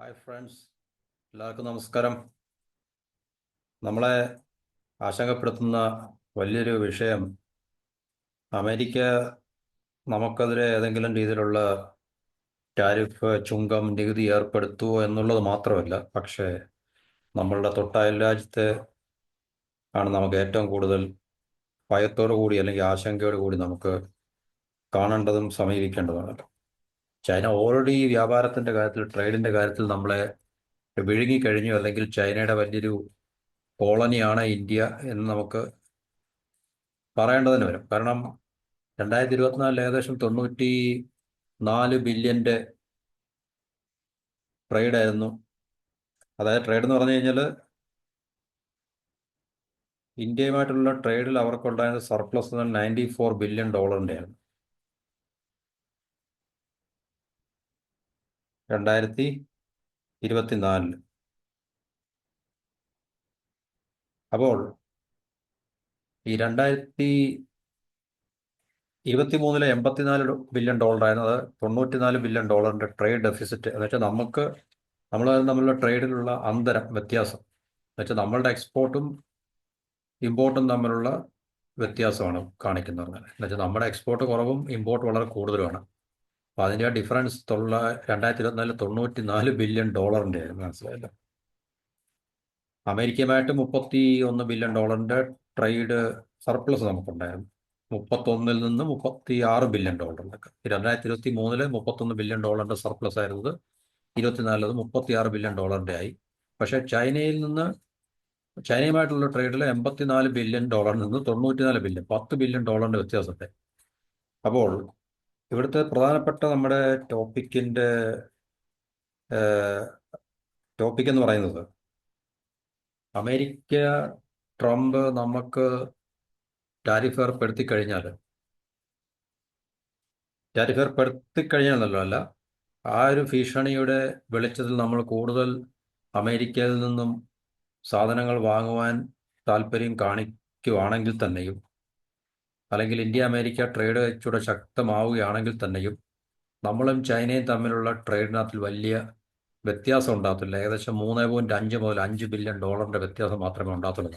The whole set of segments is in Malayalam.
ഹായ് ഫ്രണ്ട്സ്, എല്ലാവർക്കും നമസ്കാരം. നമ്മളെ ആശങ്കപ്പെടുത്തുന്ന വലിയൊരു വിഷയം അമേരിക്ക നമുക്കെതിരെ ഏതെങ്കിലും രീതിയിലുള്ള ടാരിഫ്, ചുങ്കം, നികുതി ഏർപ്പെടുത്തുമോ എന്നുള്ളത് മാത്രമല്ല, പക്ഷേ നമ്മളുടെ തൊട്ടയൽ രാജ്യത്തെ ആണ് നമുക്ക് ഏറ്റവും കൂടുതൽ ഭയത്തോടു കൂടി അല്ലെങ്കിൽ ആശങ്കയോടു കൂടി നമുക്ക് കാണേണ്ടതും സമീപിക്കേണ്ടതുമാണ്. ചൈന ഓൾറെഡി വ്യാപാരത്തിൻ്റെ കാര്യത്തിൽ, ട്രേഡിൻ്റെ കാര്യത്തിൽ നമ്മളെ വിഴുങ്ങിക്കഴിഞ്ഞു, അല്ലെങ്കിൽ ചൈനയുടെ വലിയൊരു കോളനിയാണ് ഇന്ത്യ എന്ന് നമുക്ക് പറയേണ്ടതിന് വരും. കാരണം 2024 ഏകദേശം 94 ബില്യൻ്റെ ട്രേഡ് ആയിരുന്നു. അതായത് ട്രേഡ് എന്ന് പറഞ്ഞു കഴിഞ്ഞാൽ ഇന്ത്യയുമായിട്ടുള്ള ട്രേഡിൽ അവർക്കുണ്ടായിരുന്ന സർപ്ലസ് $94 ബില്യൺ ആയിരുന്നു 2024. അപ്പോൾ ഈ 2023 $84 ബില്യൺ ആയിരുന്നു. അത് $94 ബില്യൺ ട്രേഡ് ഡെഫിസിറ്റ് എന്ന് വെച്ചാൽ നമ്മൾ തമ്മിലുള്ള ട്രേഡിലുള്ള അന്തരം, വ്യത്യാസം എന്ന് വെച്ചാൽ നമ്മളുടെ എക്സ്പോർട്ടും ഇമ്പോർട്ടും തമ്മിലുള്ള വ്യത്യാസമാണ് കാണിക്കുന്നത്. എന്ന് വെച്ചാൽ നമ്മുടെ എക്സ്പോർട്ട് കുറവും ഇമ്പോർട്ട് വളരെ കൂടുതലുമാണ്. അപ്പോൾ അതിൻ്റെ ആ ഡിഫറൻസ് 2024 $94 ബില്യൺ ആയിരുന്നു. മനസ്സിലായല്ലോ. അമേരിക്കയുമായിട്ട് $31 ബില്യൺ ട്രേഡ് സർപ്ലസ് നമുക്കുണ്ടായിരുന്നു. 31 നിന്ന് $36 ബില്യൺ. 2023 $31 ബില്യൺ സർപ്ലസ് ആയിരുന്നത് 24 $36 ബില്യൺ ആയി. പക്ഷേ ചൈനയുമായിട്ടുള്ള ട്രേഡിൽ $84 ബില്യൺ നിന്ന് $94 ബില്യൺ, $10 ബില്യൺ വ്യത്യാസത്തെ. അപ്പോൾ ഇവിടുത്തെ പ്രധാനപ്പെട്ട നമ്മുടെ ടോപ്പിക് എന്ന് പറയുന്നത്, അമേരിക്ക, ട്രംപ് നമുക്ക് ടാരിഫ് ഏർപ്പെടുത്തിക്കഴിഞ്ഞാലല്ലോ അല്ല, ആ ഒരു ഭീഷണിയുടെ വെളിച്ചത്തിൽ നമ്മൾ കൂടുതൽ അമേരിക്കയിൽ നിന്നും സാധനങ്ങൾ വാങ്ങുവാൻ താല്പര്യം കാണിക്കുകയാണെങ്കിൽ തന്നെയും, അല്ലെങ്കിൽ ഇന്ത്യ അമേരിക്ക ട്രേഡ് ഇച്ചിരി ശക്തമാവുകയാണെങ്കിൽ തന്നെയും, നമ്മളും ചൈനയും തമ്മിലുള്ള ട്രേഡിനകത്തിൽ വലിയ വ്യത്യാസം ഉണ്ടാകത്തില്ല. ഏകദേശം 3.5 മുതൽ $5 ബില്യൺ വ്യത്യാസം മാത്രമേ ഉണ്ടാകത്തുള്ളൂ.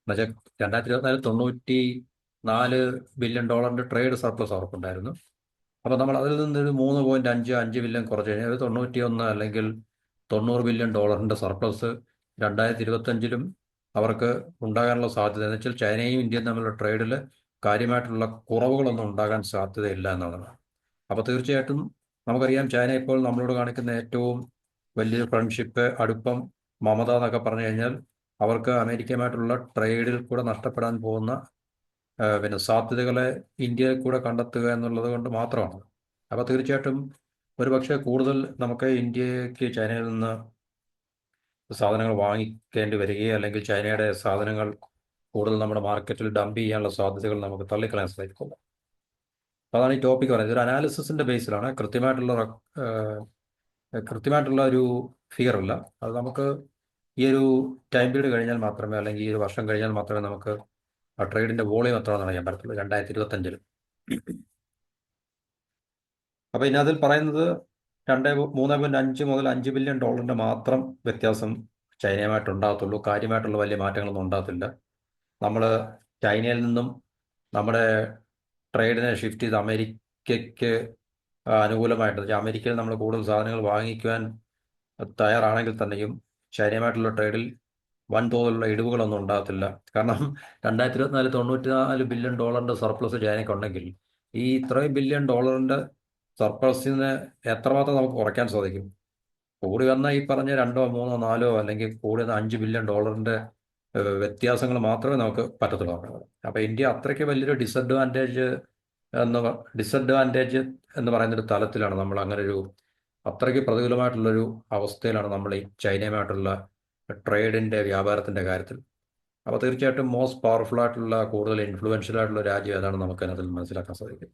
എന്നുവെച്ചാൽ 2024 $94 ബില്യൺ ട്രേഡ് സർപ്ലസ് അവർക്കുണ്ടായിരുന്നു. അപ്പോൾ നമ്മൾ അതിൽ നിന്നൊരു 3.5 ബില്യൺ കുറച്ച് കഴിഞ്ഞാൽ ഒരു 91 അല്ലെങ്കിൽ $90 ബില്യൺ സർപ്ലസ് 2025 അവർക്ക് ഉണ്ടാകാനുള്ള സാധ്യത എന്ന് വെച്ചാൽ ചൈനയും ഇന്ത്യയും തമ്മിലുള്ള ട്രേഡിൽ കാര്യമായിട്ടുള്ള കുറവുകളൊന്നും ഉണ്ടാകാൻ സാധ്യതയില്ല എന്നതാണ്. അപ്പോൾ തീർച്ചയായിട്ടും നമുക്കറിയാം, ചൈന ഇപ്പോൾ നമ്മളോട് കാണിക്കുന്ന ഏറ്റവും വലിയൊരു ഫ്രണ്ട്ഷിപ്പ്, അടുപ്പം, മമത എന്നൊക്കെ പറഞ്ഞു കഴിഞ്ഞാൽ അവർക്ക് അമേരിക്കയുമായിട്ടുള്ള ട്രേഡിൽ കൂടെ നഷ്ടപ്പെടാൻ പോകുന്ന സാധ്യതകളെ ഇന്ത്യയിൽ കൂടെ കണ്ടെത്തുക എന്നുള്ളത് കൊണ്ട് മാത്രമാണ്. അപ്പോൾ തീർച്ചയായിട്ടും ഒരുപക്ഷെ കൂടുതൽ നമുക്ക് ഇന്ത്യക്ക് ചൈനയിൽ നിന്ന് സാധനങ്ങൾ വാങ്ങിക്കേണ്ടി വരികയോ അല്ലെങ്കിൽ ചൈനയുടെ സാധനങ്ങൾ കൂടുതൽ നമ്മുടെ മാർക്കറ്റിൽ ഡംപ് ചെയ്യാനുള്ള സാധ്യതകൾ നമുക്ക് തള്ളിക്കളയാൻ സാധിക്കില്ല. അതാണ് ഈ ടോപ്പിക് പറയുന്നത്. ഒരു അനാലിസിസിൻ്റെ ബേസിലാണ്, കൃത്യമായിട്ടുള്ള ഒരു ഫിഗർ അല്ല. അത് നമുക്ക് ഈ ഒരു ടൈം പീരീഡ് കഴിഞ്ഞാൽ മാത്രമേ, അല്ലെങ്കിൽ ഈ ഒരു വർഷം കഴിഞ്ഞാൽ മാത്രമേ നമുക്ക് ആ ട്രേഡിൻ്റെ വോളിയം എത്രയാണെന്ന് അറിയാൻ പറ്റത്തുള്ളൂ 2025. അപ്പോൾ ഇനി അതിൽ പറയുന്നത് 3.5 മുതൽ $5 ബില്യൺ മാത്രം വ്യത്യാസം ചൈനയുമായിട്ടുണ്ടാകത്തുള്ളൂ. കാര്യമായിട്ടുള്ള വലിയ മാറ്റങ്ങളൊന്നും ഉണ്ടാകത്തില്ല. നമ്മൾ ചൈനയിൽ നിന്നും നമ്മുടെ ട്രേഡിനെ ഷിഫ്റ്റ് ചെയ്ത് അമേരിക്കയ്ക്ക് അനുകൂലമായിട്ട്, അമേരിക്കയിൽ നമ്മൾ കൂടുതൽ സാധനങ്ങൾ വാങ്ങിക്കുവാൻ തയ്യാറാണെങ്കിൽ തന്നെയും ചൈനയുമായിട്ടുള്ള ട്രേഡിൽ വൻതോതിലുള്ള ഇടിവുകളൊന്നും ഉണ്ടാകത്തില്ല. കാരണം 2024 $94 ബില്യൺ സർപ്ലസ് ചൈനയ്ക്കുണ്ടെങ്കിൽ ഈ ഇത്രയും $1 ബില്യൺ സർപ്ലസിന് എത്രമാത്രം നമുക്ക് കുറയ്ക്കാൻ സാധിക്കും? കൂടി വന്നാൽ ഈ പറഞ്ഞ 2, 3, 4 അല്ലെങ്കിൽ കൂടി വന്ന $5 ബില്യൺ വ്യത്യാസങ്ങൾ മാത്രമേ നമുക്ക് പറ്റത്തുള്ളൂ. അപ്പോൾ ഇന്ത്യ അത്രയ്ക്ക് വലിയൊരു ഡിസഡ്വാൻറ്റേജ് എന്ന് പറയുന്നൊരു തലത്തിലാണ് നമ്മൾ, അത്രയ്ക്ക് പ്രതികൂലമായിട്ടുള്ളൊരു അവസ്ഥയിലാണ് നമ്മൾ ഈ ചൈനയുമായിട്ടുള്ള ട്രേഡിൻ്റെ, വ്യാപാരത്തിൻ്റെ കാര്യത്തിൽ. അപ്പോൾ തീർച്ചയായിട്ടും മോസ്റ്റ് പവർഫുൾ ആയിട്ടുള്ള, കൂടുതൽ ഇൻഫ്ലുവൻഷ്യൽ ആയിട്ടുള്ള രാജ്യം ഏതാണ് നമുക്ക് അതിനകത്തിൽ മനസ്സിലാക്കാൻ സാധിക്കും.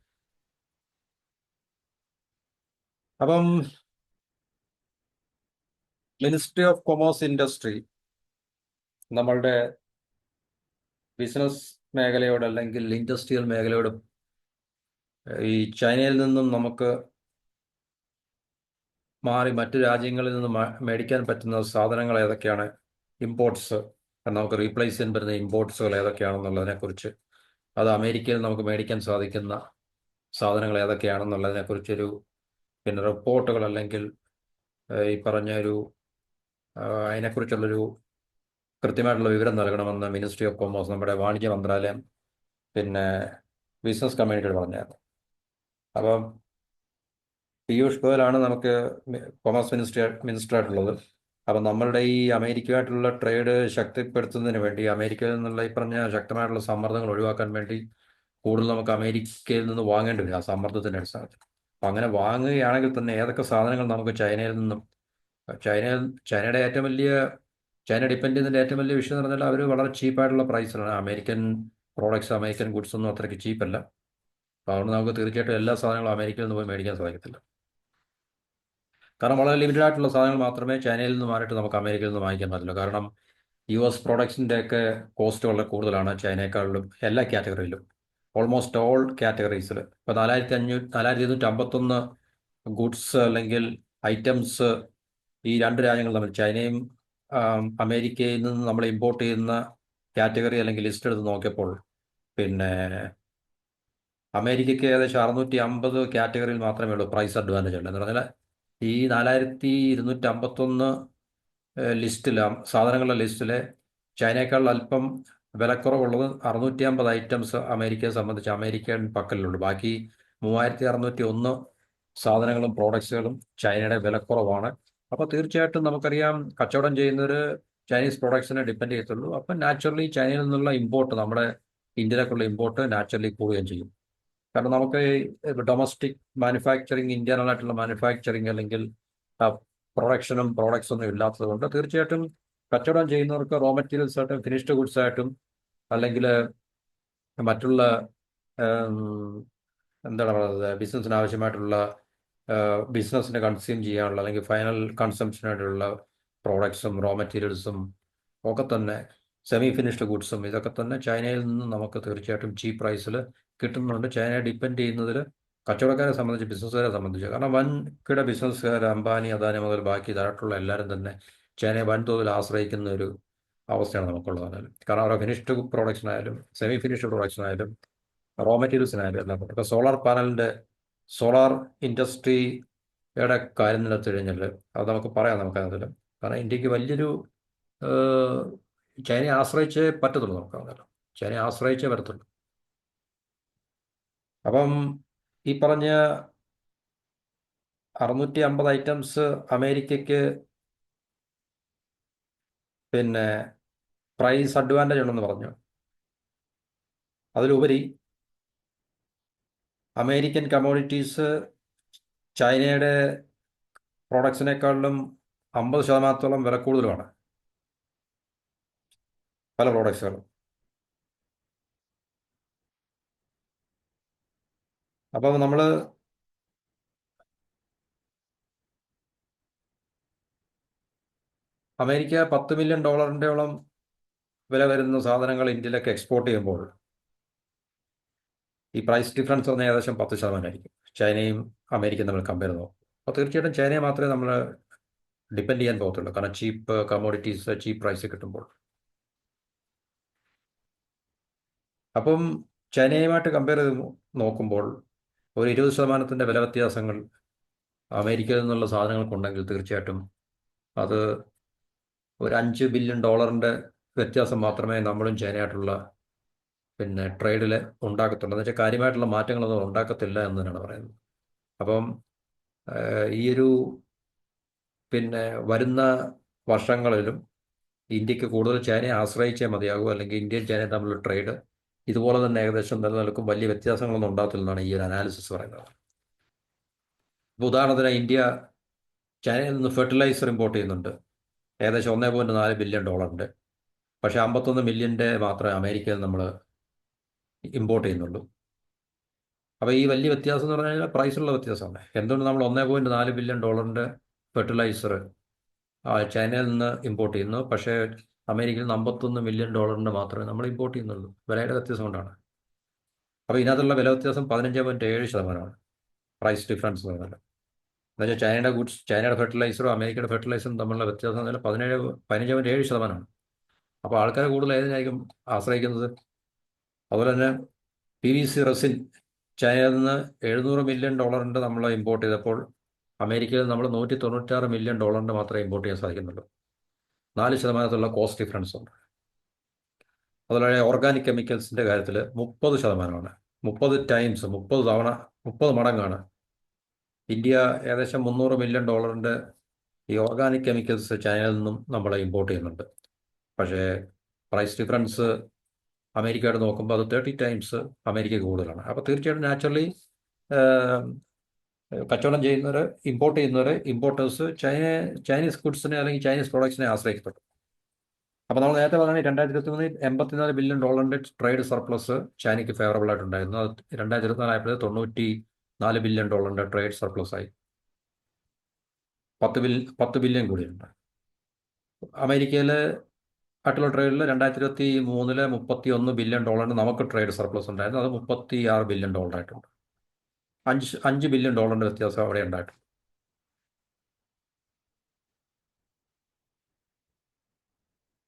അപ്പം മിനിസ്ട്രി ഓഫ് കൊമേഴ്സ് ഇൻഡസ്ട്രി നമ്മളുടെ ബിസിനസ് മേഖലയോട് അല്ലെങ്കിൽ ഇൻഡസ്ട്രിയൽ മേഖലയോട് ഈ ചൈനയിൽ നിന്നും നമുക്ക് മാറി മറ്റു രാജ്യങ്ങളിൽ നിന്ന് മേടിക്കാൻ പറ്റുന്ന സാധനങ്ങൾ ഏതൊക്കെയാണ്, ഇമ്പോർട്ട്സ്, നമുക്ക് റീപ്ലേസ് ചെയ്യാൻ പറ്റുന്ന ഇമ്പോർട്ട്സുകൾ ഏതൊക്കെയാണെന്നുള്ളതിനെക്കുറിച്ച്, അത് അമേരിക്കയിൽ നമുക്ക് മേടിക്കാൻ സാധിക്കുന്ന സാധനങ്ങൾ ഏതൊക്കെയാണെന്നുള്ളതിനെക്കുറിച്ചൊരു പിന്നെ റിപ്പോർട്ടുകൾ, അല്ലെങ്കിൽ ഈ പറഞ്ഞ ഒരു അതിനെക്കുറിച്ചുള്ളൊരു കൃത്യമായിട്ടുള്ള വിവരം നൽകണമെന്ന് മിനിസ്ട്രി ഓഫ് കോമേഴ്സ്, നമ്മുടെ വാണിജ്യ മന്ത്രാലയം പിന്നെ ബിസിനസ് കമ്മ്യൂണിറ്റിയോട് പറഞ്ഞായിരുന്നു. അപ്പം പീയൂഷ് ഗോയലാണ് നമുക്ക് കൊമേഴ്സ് മിനിസ്റ്റർ ആയിട്ടുള്ളത്. അപ്പം നമ്മളുടെ ഈ അമേരിക്കയുമായിട്ടുള്ള ട്രേഡ് ശക്തിപ്പെടുത്തുന്നതിന് വേണ്ടി, അമേരിക്കയിൽ നിന്നുള്ള ഈ പറഞ്ഞ ശക്തമായിട്ടുള്ള സമ്മർദ്ദങ്ങൾ ഒഴിവാക്കാൻ വേണ്ടി കൂടുതൽ നമുക്ക് അമേരിക്കയിൽ നിന്ന് വാങ്ങേണ്ടി വരും ആ സമ്മർദ്ദത്തിൻ്റെ അടിസ്ഥാനത്തിൽ. അപ്പം അങ്ങനെ വാങ്ങുകയാണെങ്കിൽ തന്നെ ഏതൊക്കെ സാധനങ്ങൾ നമുക്ക് ചൈനയിൽ നിന്നും, ചൈന ചൈനയുടെ ഏറ്റവും വലിയ ചൈന ഡിപ്പെൻഡ് ചെയ്യുന്നതിൻ്റെ ഏറ്റവും വലിയ വിഷയം എന്ന് പറഞ്ഞാൽ അവർ വളരെ ചീപ്പായിട്ടുള്ള പ്രൈസിലാണ്. അമേരിക്കൻ പ്രോഡക്ട്സ്, അമേരിക്കൻ ഗുഡ്സ് ഒന്നും അത്രയ്ക്ക് ചീപ്പല്ല. അപ്പോൾ അതുകൊണ്ട് നമുക്ക് തീർച്ചയായിട്ടും എല്ലാ സാധനങ്ങളും അമേരിക്കയിൽ നിന്ന് പോയി മേടിക്കാൻ സാധിക്കത്തില്ല. കാരണം വളരെ ലിമിറ്റഡ് ആയിട്ടുള്ള സാധനങ്ങൾ മാത്രമേ ചൈനയിൽ നിന്ന് മാറിയിട്ട് നമുക്ക് അമേരിക്കയിൽ നിന്ന് വാങ്ങിക്കാൻ പറ്റുള്ളൂ. കാരണം US പ്രോഡക്ട്സിൻ്റെയൊക്കെ കോസ്റ്റ് വളരെ കൂടുതലാണ് ചൈനയെക്കാളിലും എല്ലാ കാറ്റഗറിയിലും, ഓൾമോസ്റ്റ് ഓൾ കാറ്റഗറീസിൽ. ഇപ്പോൾ 4251 ഗുഡ്സ് അല്ലെങ്കിൽ ഐറ്റംസ് ഈ രണ്ട് രാജ്യങ്ങൾ തമ്മിൽ, ചൈനയും അമേരിക്കയിൽ നിന്ന് നമ്മൾ ഇമ്പോർട്ട് ചെയ്യുന്ന കാറ്റഗറി അല്ലെങ്കിൽ ലിസ്റ്റ് എടുത്ത് നോക്കിയപ്പോൾ പിന്നെ അമേരിക്കയ്ക്ക് ഏകദേശം 650 കാറ്റഗറിയിൽ മാത്രമേ ഉള്ളൂ പ്രൈസ് അഡ്വാൻറ്റേജ് ഉള്ളൂ. എന്ന് പറഞ്ഞാൽ ഈ 4251 ലിസ്റ്റിൽ, സാധനങ്ങളുടെ ലിസ്റ്റിൽ ചൈനയേക്കാൾ അല്പം വിലക്കുറവുള്ളത് 650 ഐറ്റംസ് അമേരിക്കയെ സംബന്ധിച്ച് അമേരിക്കൻ പക്കലിലുള്ളൂ. ബാക്കി 3601 സാധനങ്ങളും പ്രോഡക്ട്സുകളും ചൈനയുടെ വിലക്കുറവാണ്. അപ്പോൾ തീർച്ചയായിട്ടും നമുക്കറിയാം കച്ചവടം ചെയ്യുന്നവർ ചൈനീസ് പ്രോഡക്ട്സിനെ ഡിപ്പെൻഡ് ചെയ്യത്തുള്ളൂ. അപ്പം നാച്ചുറലി ചൈനയിൽ നിന്നുള്ള ഇമ്പോർട്ട്, നമ്മുടെ ഇന്ത്യയിലേക്കുള്ള ഇമ്പോർട്ട് നാച്ചുറലി കൂടുകയും ചെയ്യും. കാരണം നമുക്ക് ഡൊമസ്റ്റിക് മാനുഫാക്ചറിങ്, ഇന്ത്യൻ ആയിട്ടുള്ള മാനുഫാക്ചറിങ് അല്ലെങ്കിൽ പ്രൊഡക്ഷനും പ്രോഡക്ട്സ് ഒന്നും ഇല്ലാത്തത് കൊണ്ട് തീർച്ചയായിട്ടും കച്ചവടം ചെയ്യുന്നവർക്ക് റോ മെറ്റീരിയൽസ് ആയിട്ടും ഫിനിഷ്ഡ് ഗുഡ്സ് ആയിട്ടും അല്ലെങ്കിൽ മറ്റുള്ള എന്താണ് പറയുന്നത്, ബിസിനസ്സിന് ആവശ്യമായിട്ടുള്ള ബിസിനസ്സിന് കൺസ്യൂം ചെയ്യാനുള്ള അല്ലെങ്കിൽ ഫൈനൽ കൺസംഷനായിട്ടുള്ള പ്രോഡക്ട്സും റോ മെറ്റീരിയൽസും ഒക്കെ തന്നെ, സെമി ഫിനിഷ്ഡ് ഗുഡ്സും ഇതൊക്കെ തന്നെ ചൈനയിൽ നിന്ന് നമുക്ക് തീർച്ചയായിട്ടും ചീപ്പ് പ്രൈസിൽ കിട്ടുന്നുണ്ട്. ചൈനയെ ഡിപ്പെൻഡ് ചെയ്യുന്നതിൽ കച്ചവടക്കാരെ സംബന്ധിച്ച്, ബിസിനസ്സുകാരെ സംബന്ധിച്ച്, കാരണം വൻകിട ബിസിനസ്സുകാർ അംബാനി അദാനി മുതൽ ബാക്കി താഴോട്ടുള്ള എല്ലാവരും തന്നെ ചൈനയെ വൻതോതിൽ ആശ്രയിക്കുന്ന ഒരു അവസ്ഥയാണ് നമുക്കുള്ളത്. കാരണം അവരുടെ ഫിനിഷ്ഡ് പ്രോഡക്ട്സിനായാലും സെമി ഫിനിഷ്ഡ് പ്രോഡക്ട്സിനായാലും റോ മെറ്റീരിയൽസിനായാലും എല്ലാം. ഇപ്പോൾ സോളാർ ഇൻഡസ്ട്രിയുടെ കാര്യം നിലത്ത് കഴിഞ്ഞാൽ അത് നമുക്ക് പറയാം നമുക്കതിൽ. കാരണം ഇന്ത്യക്ക് വലിയൊരു ചൈനയെ ആശ്രയിച്ചേ പറ്റത്തുള്ളൂ, നമുക്ക് ചൈനയെ ആശ്രയിച്ചേ പറ്റത്തുള്ളൂ. അപ്പം ഈ പറഞ്ഞ 650 ഐറ്റംസ് അമേരിക്കയ്ക്ക് പിന്നെ പ്രൈസ് അഡ്വാൻറ്റേജ് ഉണ്ടെന്ന് പറഞ്ഞു. അതിലുപരി അമേരിക്കൻ കമ്മോഡിറ്റീസ് ചൈനയുടെ പ്രോഡക്ട്സിനേക്കാളിലും 50% വില കൂടുതലുമാണ് പല പ്രോഡക്ട്സുകളും. അപ്പം നമ്മൾ അമേരിക്ക $10 മില്യൺ വില വരുന്ന സാധനങ്ങൾ ഇന്ത്യയിലേക്ക് എക്സ്പോർട്ട് ചെയ്യുമ്പോൾ ഈ പ്രൈസ് ഡിഫറൻസ് പറഞ്ഞാൽ ഏകദേശം 10% ചൈനയും അമേരിക്കയും തമ്മിൽ കമ്പയർ ചെയ്യുന്നു. അപ്പോൾ തീർച്ചയായിട്ടും ചൈനയെ മാത്രമേ നമ്മൾ ഡിപ്പെൻഡ് ചെയ്യാൻ പോകത്തുള്ളൂ, കാരണം ചീപ്പ് കമ്മോഡിറ്റീസ് ചീപ്പ് പ്രൈസ് കിട്ടുമ്പോൾ. അപ്പം ചൈനയുമായിട്ട് കമ്പയർ ചെയ്ത് നോക്കുമ്പോൾ ഒരു 20% വില വ്യത്യാസങ്ങൾ അമേരിക്കയിൽ നിന്നുള്ള സാധനങ്ങൾക്കുണ്ടെങ്കിൽ തീർച്ചയായിട്ടും അത് ഒരു $5 ബില്യൺ വ്യത്യാസം മാത്രമേ നമ്മളും ചൈനയായിട്ടുള്ള പിന്നെ ട്രേഡിൽ ഉണ്ടാക്കത്തുള്ളൂ. എന്ന് വെച്ചാൽ കാര്യമായിട്ടുള്ള മാറ്റങ്ങളൊന്നും ഉണ്ടാക്കത്തില്ല എന്ന് തന്നെയാണ് പറയുന്നത്. അപ്പം ഈ ഒരു പിന്നെ വരുന്ന വർഷങ്ങളിലും ഇന്ത്യക്ക് കൂടുതൽ ചൈനയെ ആശ്രയിച്ചേ മതിയാകൂ, അല്ലെങ്കിൽ ഇന്ത്യയും ചൈനയും തമ്മിലുള്ള ട്രേഡ് ഇതുപോലെ തന്നെ ഏകദേശം നിലനിൽക്കും, വലിയ വ്യത്യാസങ്ങളൊന്നും ഉണ്ടാകത്തില്ലെന്നാണ് ഈ ഒരു അനാലിസിസ് പറയുന്നത്. ഇപ്പോൾ ഉദാഹരണത്തിന് ഇന്ത്യ ചൈനയിൽ നിന്ന് ഫെർട്ടിലൈസർ ഇമ്പോർട്ട് ചെയ്യുന്നുണ്ട് ഏകദേശം $1.4 ബില്യൺ. പക്ഷേ 51 മില്യൻ്റെ മാത്രമേ അമേരിക്കയിൽ നമ്മൾ ഇമ്പോർട്ട് ചെയ്യുന്നുള്ളൂ. അപ്പോൾ ഈ വലിയ വ്യത്യാസം എന്ന് പറഞ്ഞു കഴിഞ്ഞാൽ പ്രൈസുള്ള വ്യത്യാസമാണ്. എന്തുകൊണ്ട് നമ്മൾ $1.4 ബില്യൺ ഫെർട്ടിലൈസർ ചൈനയിൽ നിന്ന് ഇമ്പോർട്ട് ചെയ്യുന്നു, പക്ഷേ അമേരിക്കയിൽ നിന്ന് $51 മില്യൺ മാത്രമേ നമ്മൾ ഇമ്പോർട്ട് ചെയ്യുന്നുള്ളൂ. വിലയുടെ വ്യത്യാസം കൊണ്ടാണ്. അപ്പോൾ ഇതിനകത്തുള്ള വില വ്യത്യാസം 15.7%, പ്രൈസ് ഡിഫറൻസ് എന്ന് പറഞ്ഞാൽ. എന്നുവെച്ചാൽ ചൈനയുടെ ഗുഡ്സ്, ചൈനയുടെ ഫെർട്ടിലൈസറും അമേരിക്കയുടെ ഫെർട്ടിലൈസറും തമ്മിലുള്ള വ്യത്യാസം എന്ന് പറഞ്ഞാൽ 15-7%. അപ്പോൾ ആൾക്കാർ കൂടുതൽ ഏതിനായിരിക്കും ആശ്രയിക്കുന്നത്? അതുപോലെ തന്നെ PVC റെസിൻ ചൈനയിൽ നിന്ന് $700 മില്യൺ നമ്മൾ ഇമ്പോർട്ട് ചെയ്തപ്പോൾ അമേരിക്കയിൽ നമ്മൾ $196 മില്യൺ മാത്രമേ ഇമ്പോർട്ട് ചെയ്യാൻ സാധിക്കുന്നുള്ളൂ. 4% കോസ്റ്റ് ഡിഫറൻസ് ഉണ്ട്. അതുപോലെ ഓർഗാനിക് കെമിക്കൽസിൻ്റെ കാര്യത്തിൽ 30%. 30 ടൈംസ്, 30 തവണ, 30 മടങ്ങാണ്. ഇന്ത്യ ഏകദേശം $300 മില്യൺ ഈ ഓർഗാനിക് കെമിക്കൽസ് ചൈനയിൽ നിന്നും നമ്മൾ ഇമ്പോർട്ട് ചെയ്യുന്നുണ്ട്. പക്ഷേ പ്രൈസ് ഡിഫറൻസ് അമേരിക്കയോട് നോക്കുമ്പോൾ അത് 30 ടൈംസ് അമേരിക്ക കൂടുതലാണ്. അപ്പോൾ തീർച്ചയായിട്ടും നാച്ചുറലി കച്ചവടം ചെയ്യുന്നവർ, ഇമ്പോർട്ടേഴ്സ് ചൈനീസ് ഗുഡ്സിനെ അല്ലെങ്കിൽ ചൈനീസ് പ്രോഡക്ട്സിനെ ആശ്രയിക്കപ്പെട്ടു. അപ്പോൾ നമ്മൾ നേരത്തെ പറഞ്ഞാൽ 2023 $84 ബില്യൺ ട്രേഡ് സർപ്ലസ് ചൈനയ്ക്ക് ഫേവറബിൾ ആയിട്ടുണ്ടായിരുന്നു. അത് 2024 ആയപ്പോൾ $94 ബില്യൺ ട്രേഡ് സർപ്ലസ് ആയി. 10 ബില്യൺ കൂടിയുണ്ട്. അമേരിക്കയിൽ ആയിട്ടുള്ള ട്രേഡിൽ 2023 $31 ബില്യൺ നമുക്ക് ട്രേഡ് സർപ്ലസ് ഉണ്ടായിരുന്നു. അത് $36 ബില്യൺ ആയിട്ടുണ്ട്. 5 ബില്യൺ വ്യത്യാസം അവിടെ ഉണ്ടായിട്ടുണ്ട്.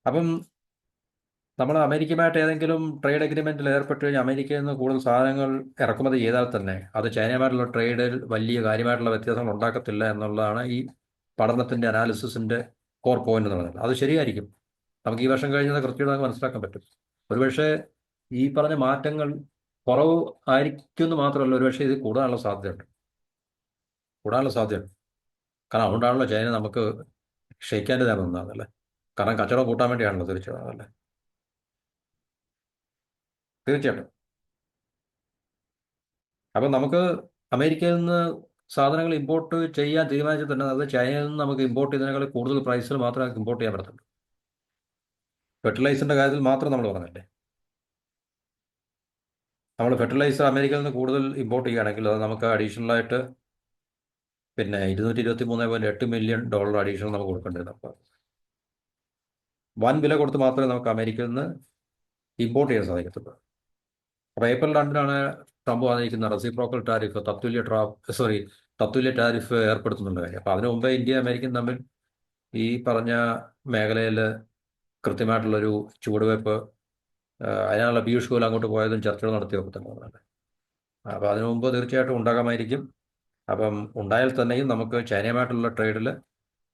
അപ്പം നമ്മൾ അമേരിക്കയുമായിട്ട് ഏതെങ്കിലും ട്രേഡ് അഗ്രിമെൻറ്റിൽ ഏർപ്പെട്ട് കഴിഞ്ഞാൽ അമേരിക്കയിൽ നിന്ന് കൂടുതൽ സാധനങ്ങൾ ഇറക്കുമതി ചെയ്താൽ തന്നെ അത് ചൈനയുമായിട്ടുള്ള ട്രേഡിൽ വലിയ കാര്യമായിട്ടുള്ള വ്യത്യാസങ്ങൾ ഉണ്ടാക്കത്തില്ല എന്നുള്ളതാണ് ഈ പഠനത്തിൻ്റെ അനാലിസിസിൻ്റെ കോർ പോയിന്റ് എന്ന് പറയുന്നത്. അത് ശരിയായിരിക്കും. നമുക്ക് ഈ വർഷം കഴിഞ്ഞത് കൃത്യമായി നമുക്ക് മനസ്സിലാക്കാൻ പറ്റും. ഒരുപക്ഷെ ഈ പറഞ്ഞ മാറ്റങ്ങൾ കുറവ് ആയിരിക്കും എന്ന് മാത്രമല്ല, ഒരുപക്ഷെ ഇത് കൂടാനുള്ള സാധ്യതയുണ്ട്. കാരണം അതുകൊണ്ടാണല്ലോ ചൈന നമുക്ക് ക്ഷയിക്കാൻ്റെ നേരം നിന്നതല്ലേ. കാരണം കച്ചവടം കൂട്ടാൻ വേണ്ടിയാണല്ലോ തീർച്ചയായിട്ടും അല്ലേ. തീർച്ചയായിട്ടും. അപ്പം നമുക്ക് അമേരിക്കയിൽ നിന്ന് സാധനങ്ങൾ ഇമ്പോർട്ട് ചെയ്യാൻ തീരുമാനിച്ചാൽ തന്നെ അത് ചൈനയിൽ നിന്ന് നമുക്ക് ഇമ്പോർട്ട് ചെയ്യുന്നതിനേക്കാൾ കൂടുതൽ പ്രൈസിൽ മാത്രമേ നമുക്ക് ഇമ്പോർട്ട് ചെയ്യാൻ പറ്റത്തുള്ളൂ. ഫെർട്ടിലൈസറിൻ്റെ കാര്യത്തിൽ മാത്രം നമ്മൾ പറഞ്ഞല്ലേ, നമ്മൾ ഫെർട്ടിലൈസർ അമേരിക്കയിൽ നിന്ന് കൂടുതൽ ഇമ്പോർട്ട് ചെയ്യുകയാണെങ്കിൽ അത് നമുക്ക് അഡീഷണലായിട്ട് പിന്നെ $223.8 മില്യൺ അഡീഷണൽ നമുക്ക് കൊടുക്കേണ്ടി വരും. അപ്പോൾ വൻ വില കൊടുത്ത് മാത്രമേ നമുക്ക് അമേരിക്കയിൽ നിന്ന് ഇമ്പോർട്ട് ചെയ്യാൻ സാധിക്കത്തുള്ളൂ. അപ്പോൾ ഏപ്രിൽ 2 ട്രംപ് വന്നിരിക്കുന്ന റെസിപ്രോക്കൽ ടാരിഫ്, തത്തുല്യ ടാരിഫ് ഏർപ്പെടുത്തുന്നുണ്ട് കാര്യം. അപ്പോൾ അതിനു മുമ്പേ ഇന്ത്യ അമേരിക്കയും തമ്മിൽ ഈ പറഞ്ഞ മേഖലയിൽ കൃത്യമായിട്ടുള്ളൊരു ചുവടുവയ്പ്പ്, അതിനുള്ള പീയൂഷ് ഗോയൽ അങ്ങോട്ട് പോയതും ചർച്ചകൾ നടത്തിയൊക്കെ തന്നെ. അപ്പോൾ അതിനു മുമ്പ് തീർച്ചയായിട്ടും ഉണ്ടാകാമായിരിക്കും. അപ്പം ഉണ്ടായാൽ തന്നെയും നമുക്ക് ചൈനയുമായിട്ടുള്ള ട്രേഡിൽ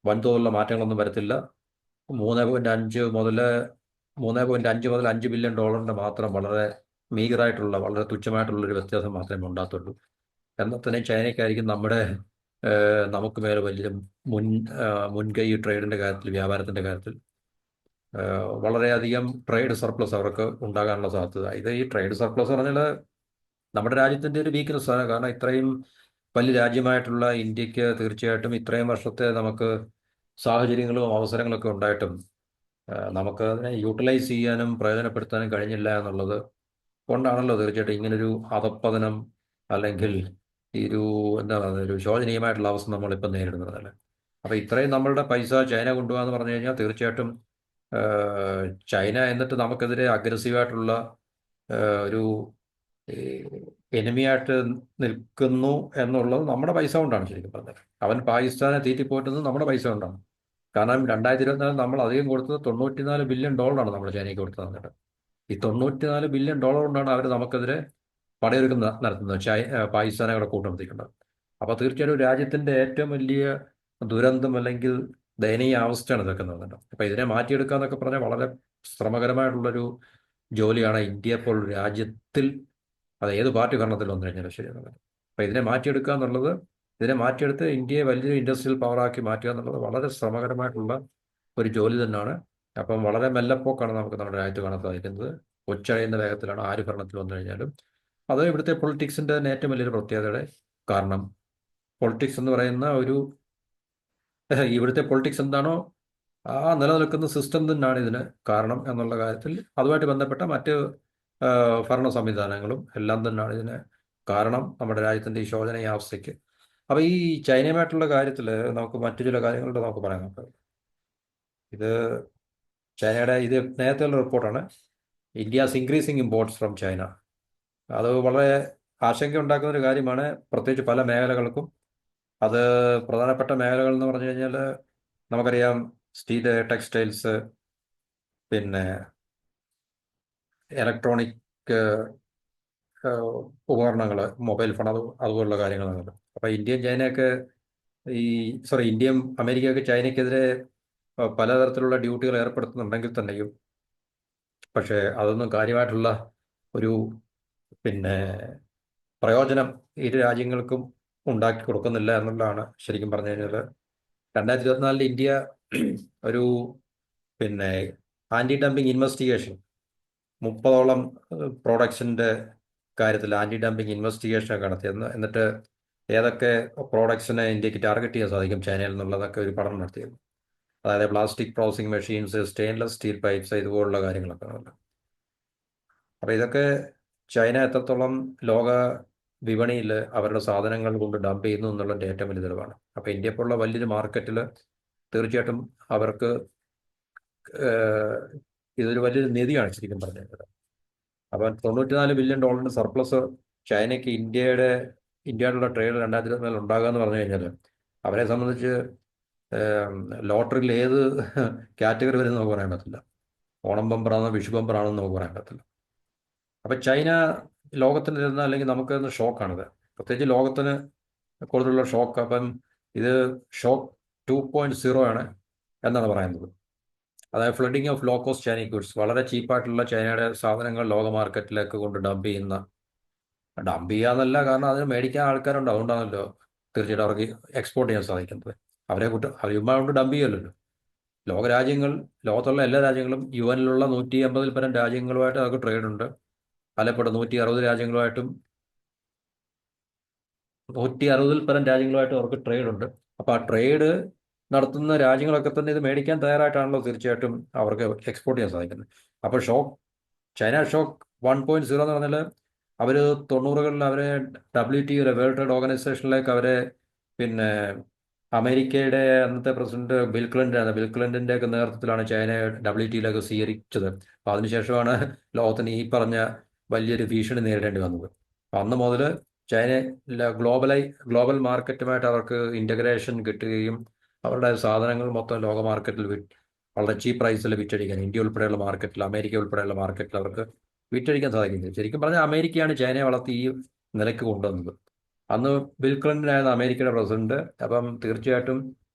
വൻതോതിലുള്ള മാറ്റങ്ങളൊന്നും വരത്തില്ല. 3.5 മുതൽ 5 ബില്യൺ മാത്രം വളരെ മീഗറായിട്ടുള്ള, വളരെ തുച്ഛമായിട്ടുള്ളൊരു വ്യത്യാസം മാത്രമേ ഉണ്ടാകത്തുള്ളൂ. എന്നാൽ തന്നെ ചൈനയ്ക്കായിരിക്കും നമുക്ക് മേലെ വലിയ മുൻകൈ ട്രേഡിൻ്റെ കാര്യത്തിൽ, വ്യാപാരത്തിൻ്റെ കാര്യത്തിൽ വളരെയധികം ട്രേഡ് സർപ്ലസ് അവർക്ക് ഉണ്ടാകാനുള്ള സാധ്യത. ഈ ട്രേഡ് സർപ്ലസ് പറഞ്ഞാൽ നമ്മുടെ രാജ്യത്തിൻ്റെ ഒരു വീക്ക്നെസ് ആണ്. കാരണം ഇത്രയും വലിയ രാജ്യമായിട്ടുള്ള ഇന്ത്യക്ക് തീർച്ചയായിട്ടും ഇത്രയും വർഷത്തെ നമുക്ക് സാഹചര്യങ്ങളും അവസരങ്ങളൊക്കെ ഉണ്ടായിട്ടും നമുക്ക് അതിനെ യൂട്ടിലൈസ് ചെയ്യാനും പ്രയോജനപ്പെടുത്താനും കഴിഞ്ഞില്ല എന്നുള്ളത് കൊണ്ടാണല്ലോ തീർച്ചയായിട്ടും ഇങ്ങനൊരു അധപ്പതനം അല്ലെങ്കിൽ ഈ എന്താ പറയുക, ഒരു ശോചനീയമായിട്ടുള്ള അവസ്ഥ നമ്മളിപ്പോൾ നേരിടുന്നതല്ലേ. അപ്പോൾ ഇത്രയും നമ്മളുടെ പൈസ ചൈന കൊണ്ടുപോകാന്ന് പറഞ്ഞു കഴിഞ്ഞാൽ തീർച്ചയായിട്ടും ചൈന എന്നിട്ട് നമുക്കെതിരെ അഗ്രസീവായിട്ടുള്ള ഒരു എനിമിയായിട്ട് നിൽക്കുന്നു എന്നുള്ളത് നമ്മുടെ പൈസ കൊണ്ടാണ് ശരിക്കും പറഞ്ഞത്. അവൻ പാകിസ്ഥാനെ തീറ്റിപ്പോറ്റുന്നത് നമ്മുടെ പൈസ കൊണ്ടാണ്. കാരണം 2024 നമ്മൾ അധികം കൊടുത്തത് $94 ബില്യൺ നമ്മൾ ചൈനയ്ക്ക് കൊടുത്തത്. എന്നിട്ട് ഈ $94 ബില്യൺ കൊണ്ടാണ് അവർ നമുക്കെതിരെ പടയൊരുക്കം നടത്തുന്നത്, പാകിസ്ഥാനെ അവിടെ കൂട്ടുനിർത്തിക്കുന്നത്. അപ്പോൾ തീർച്ചയായിട്ടും രാജ്യത്തിൻ്റെ ഏറ്റവും വലിയ ദുരന്തം അല്ലെങ്കിൽ ദയനീയ അവസ്ഥയാണ് ഇതൊക്കെ നടന്നത്. അപ്പോൾ ഇതിനെ മാറ്റിയെടുക്കുക എന്നൊക്കെ പറഞ്ഞാൽ വളരെ ശ്രമകരമായിട്ടുള്ളൊരു ജോലിയാണ് ഇന്ത്യ ഇപ്പോൾ രാജ്യത്തിൽ, അത് ഏത് പാർട്ടി ഭരണത്തിൽ വന്നു കഴിഞ്ഞാലും ശരിയാണ്. അപ്പോൾ ഇതിനെ മാറ്റിയെടുത്ത് ഇന്ത്യയെ വലിയൊരു ഇൻഡസ്ട്രിയൽ പവറാക്കി മാറ്റുക എന്നുള്ളത് വളരെ ശ്രമകരമായിട്ടുള്ള ഒരു ജോലി തന്നെയാണ്. അപ്പം വളരെ മെല്ലപ്പോക്കാണ് നമുക്ക് നമ്മുടെ രാജ്യത്ത് കാണാൻ സാധിക്കുന്നത്. ഒച്ചഴയുന്ന വേഗത്തിലാണ് ആര് ഭരണത്തിൽ വന്നു കഴിഞ്ഞാലും. അത് ഇവിടുത്തെ പൊളിറ്റിക്സിൻ്റെ തന്നെ ഏറ്റവും വലിയൊരു പ്രത്യേകതയുടെ കാരണം. പൊളിറ്റിക്സ് എന്ന് പറയുന്ന ഇവിടുത്തെ പൊളിറ്റിക്സ് എന്താണോ ആ നിലനിൽക്കുന്ന സിസ്റ്റം തന്നെയാണ് ഇതിന് കാരണം എന്നുള്ള കാര്യത്തിൽ അതുമായിട്ട് ബന്ധപ്പെട്ട മറ്റ് ഭരണ സംവിധാനങ്ങളും എല്ലാം തന്നെയാണ് ഇതിന് കാരണം, നമ്മുടെ രാജ്യത്തിൻ്റെ ഈ ശോചനീയാവസ്ഥയ്ക്ക്. അപ്പോൾ ഈ ചൈനയുമായിട്ടുള്ള കാര്യത്തിൽ നമുക്ക് മറ്റു ചില കാര്യങ്ങളുടെ നമുക്ക് പറയാൻ നോക്കാം. ഇത് നേരത്തെയുള്ള റിപ്പോർട്ടാണ്. India's increasing imports from China. അത് വളരെ ആശങ്ക ഉണ്ടാക്കുന്ന ഒരു കാര്യമാണ്, പ്രത്യേകിച്ച് പല മേഖലകൾക്കും. അത് പ്രധാനപ്പെട്ട മേഖലകൾ എന്ന് പറഞ്ഞു കഴിഞ്ഞാൽ നമുക്കറിയാം, സ്റ്റീല്, ടെക്സ്റ്റൈൽസ്, പിന്നെ ഇലക്ട്രോണിക് ഉപകരണങ്ങൾ, മൊബൈൽ ഫോൺ, അതുപോലുള്ള കാര്യങ്ങളാണ്. അപ്പോൾ ഇന്ത്യയും ചൈനയൊക്കെ ഈ ഇന്ത്യയും അമേരിക്കയൊക്കെ ചൈനയ്ക്കെതിരെ പലതരത്തിലുള്ള ഡ്യൂട്ടികൾ ഏർപ്പെടുത്തുന്നുണ്ടെങ്കിൽ തന്നെയും, പക്ഷേ അതൊന്നും കാര്യമായിട്ടുള്ള ഒരു പിന്നെ പ്രയോജനം ഇരു രാജ്യങ്ങൾക്കും ഉണ്ടാക്കി കൊടുക്കുന്നില്ല എന്നുള്ളതാണ് ശരിക്കും പറഞ്ഞു കഴിഞ്ഞാൽ. 2024 ഇന്ത്യ ഒരു പിന്നെ ആന്റി ഡംപിങ് ഇൻവെസ്റ്റിഗേഷൻ 30ഓളം പ്രോഡക്ട്സിന്റെ കാര്യത്തിൽ ആന്റി ഡംപിങ് ഇൻവെസ്റ്റിഗേഷൻ നടത്തിയെന്ന്, എന്നിട്ട് ഏതൊക്കെ പ്രോഡക്ട്സിനെ ഇന്ത്യക്ക് ടാർഗറ്റ് ചെയ്യാൻ സാധിക്കും ചൈനയിൽ നിന്നുള്ളതൊക്കെ ഒരു പഠനം നടത്തിയിരുന്നു. അതായത് plastic processing machines, stainless steel pipes, ഇതുപോലുള്ള കാര്യങ്ങളൊക്കെ ഉണ്ട്. അപ്പോൾ ഇതൊക്കെ ചൈന എത്രത്തോളം ലോക വിപണിയിൽ അവരുടെ സാധനങ്ങൾ കൊണ്ട് ഡംപ് ചെയ്യുന്നു എന്നുള്ളതിൻ്റെ ഏറ്റവും വലിയ തെളിവാണ്. അപ്പോൾ ഇന്ത്യ പോലുള്ള വലിയൊരു മാർക്കറ്റിൽ തീർച്ചയായിട്ടും അവർക്ക് ഇതൊരു വലിയൊരു നിധിയാണ് ശരിക്കും പറഞ്ഞത്. അപ്പം $94 ബില്യൺ സർപ്ലസ് ചൈനയ്ക്ക് ഇന്ത്യയോടുള്ള ട്രേഡ് 2024 ഉണ്ടാകുക എന്ന് പറഞ്ഞു കഴിഞ്ഞാൽ, അവരെ സംബന്ധിച്ച് ലോട്ടറിയിൽ ഏത് കാറ്റഗറി വരുമെന്ന് നമുക്ക് പറയാൻ പറ്റില്ല. ഓണം ബമ്പറാണോ വിഷു ബമ്പറാണെന്ന് നമുക്ക് പറയാൻ പറ്റില്ല. അപ്പം ചൈന ലോകത്തിന് തരുന്ന, അല്ലെങ്കിൽ നമുക്ക് തരുന്ന ഷോക്കാണിത്. പ്രത്യേകിച്ച് ലോകത്തിന് കൂടുതലുള്ള ഷോക്ക്. അപ്പം ഇത് ഷോക്ക് 2.0 ആണ് എന്നാണ് പറയുന്നത്. അതായത് flooding of low cost Chinese goods, വളരെ ചീപ്പായിട്ടുള്ള ചൈനയുടെ സാധനങ്ങൾ ലോക മാർക്കറ്റിലേക്ക് കൊണ്ട് ഡംപ് ചെയ്യാന്നല്ല, കാരണം അതിന് മേടിക്കാൻ ആൾക്കാരുണ്ട്, അതുകൊണ്ടാണല്ലോ തീർച്ചയായിട്ടും അവർക്ക് എക്സ്പോർട്ട് ചെയ്യാൻ സാധിക്കുന്നത്. അവർ കൊണ്ട് ഡംപ് ചെയ്യുമല്ലോ. ലോകരാജ്യങ്ങൾ, ലോകത്തുള്ള എല്ലാ രാജ്യങ്ങളും, UN-ലുള്ള 150-ൽ പരം രാജ്യങ്ങളുമായിട്ട് അവർക്ക് ട്രേഡ് ഉണ്ട്. പലപ്പോഴും 160 പരം രാജ്യങ്ങളുമായിട്ട് അവർക്ക് ട്രേഡ് ഉണ്ട്. അപ്പോൾ ആ ട്രേഡ് നടത്തുന്ന രാജ്യങ്ങളൊക്കെ തന്നെ ഇത് മേടിക്കാൻ തയ്യാറായിട്ടാണല്ലോ തീർച്ചയായിട്ടും അവർക്ക് എക്സ്പോർട്ട് ചെയ്യാൻ സാധിക്കുന്നത്. അപ്പോൾ ചൈന ഷോക്ക് 1.0 എന്ന് പറഞ്ഞാൽ, അവർ 90കളിൽ അവരെ WTO, വേൾഡ് ട്രേഡ് ഓർഗനൈസേഷനിലേക്ക് അവരെ പിന്നെ അമേരിക്കയുടെ അന്നത്തെ പ്രസിഡന്റ് ബിൽ ക്ലിന്റന്റെ ഒക്കെ നേതൃത്വത്തിലാണ് ചൈനയെ WTOയിലേക്ക് സ്വീകരിച്ചത്. അപ്പോൾ അതിനുശേഷമാണ് ലോകത്തിന് ഈ പറഞ്ഞ വലിയൊരു ഭീഷണി നേരിടേണ്ടി വന്നത്. അപ്പം അന്ന് മുതൽ ചൈന ഗ്ലോബൽ മാർക്കറ്റുമായിട്ട് അവർക്ക് ഇൻ്റഗ്രേഷൻ കിട്ടുകയും അവരുടെ സാധനങ്ങൾ മൊത്തം ലോക മാർക്കറ്റിൽ വളരെ ചീപ്പ് പ്രൈസിൽ വിറ്റഴിക്കാൻ, ഇന്ത്യ ഉൾപ്പെടെയുള്ള മാർക്കറ്റിൽ, അമേരിക്ക ഉൾപ്പെടെയുള്ള മാർക്കറ്റിൽ അവർക്ക് വിറ്റഴിക്കാൻ സാധിക്കുന്നത്. ശരിക്കും പറഞ്ഞാൽ അമേരിക്കയാണ് ചൈനയെ വളർത്തി ഈ നിലയ്ക്ക് കൊണ്ടുവന്നത്. അന്ന് ബിൽ ക്ലിന്റൺ ആയിരുന്നു അമേരിക്കയുടെ പ്രസിഡന്റ്. അപ്പം തീർച്ചയായിട്ടും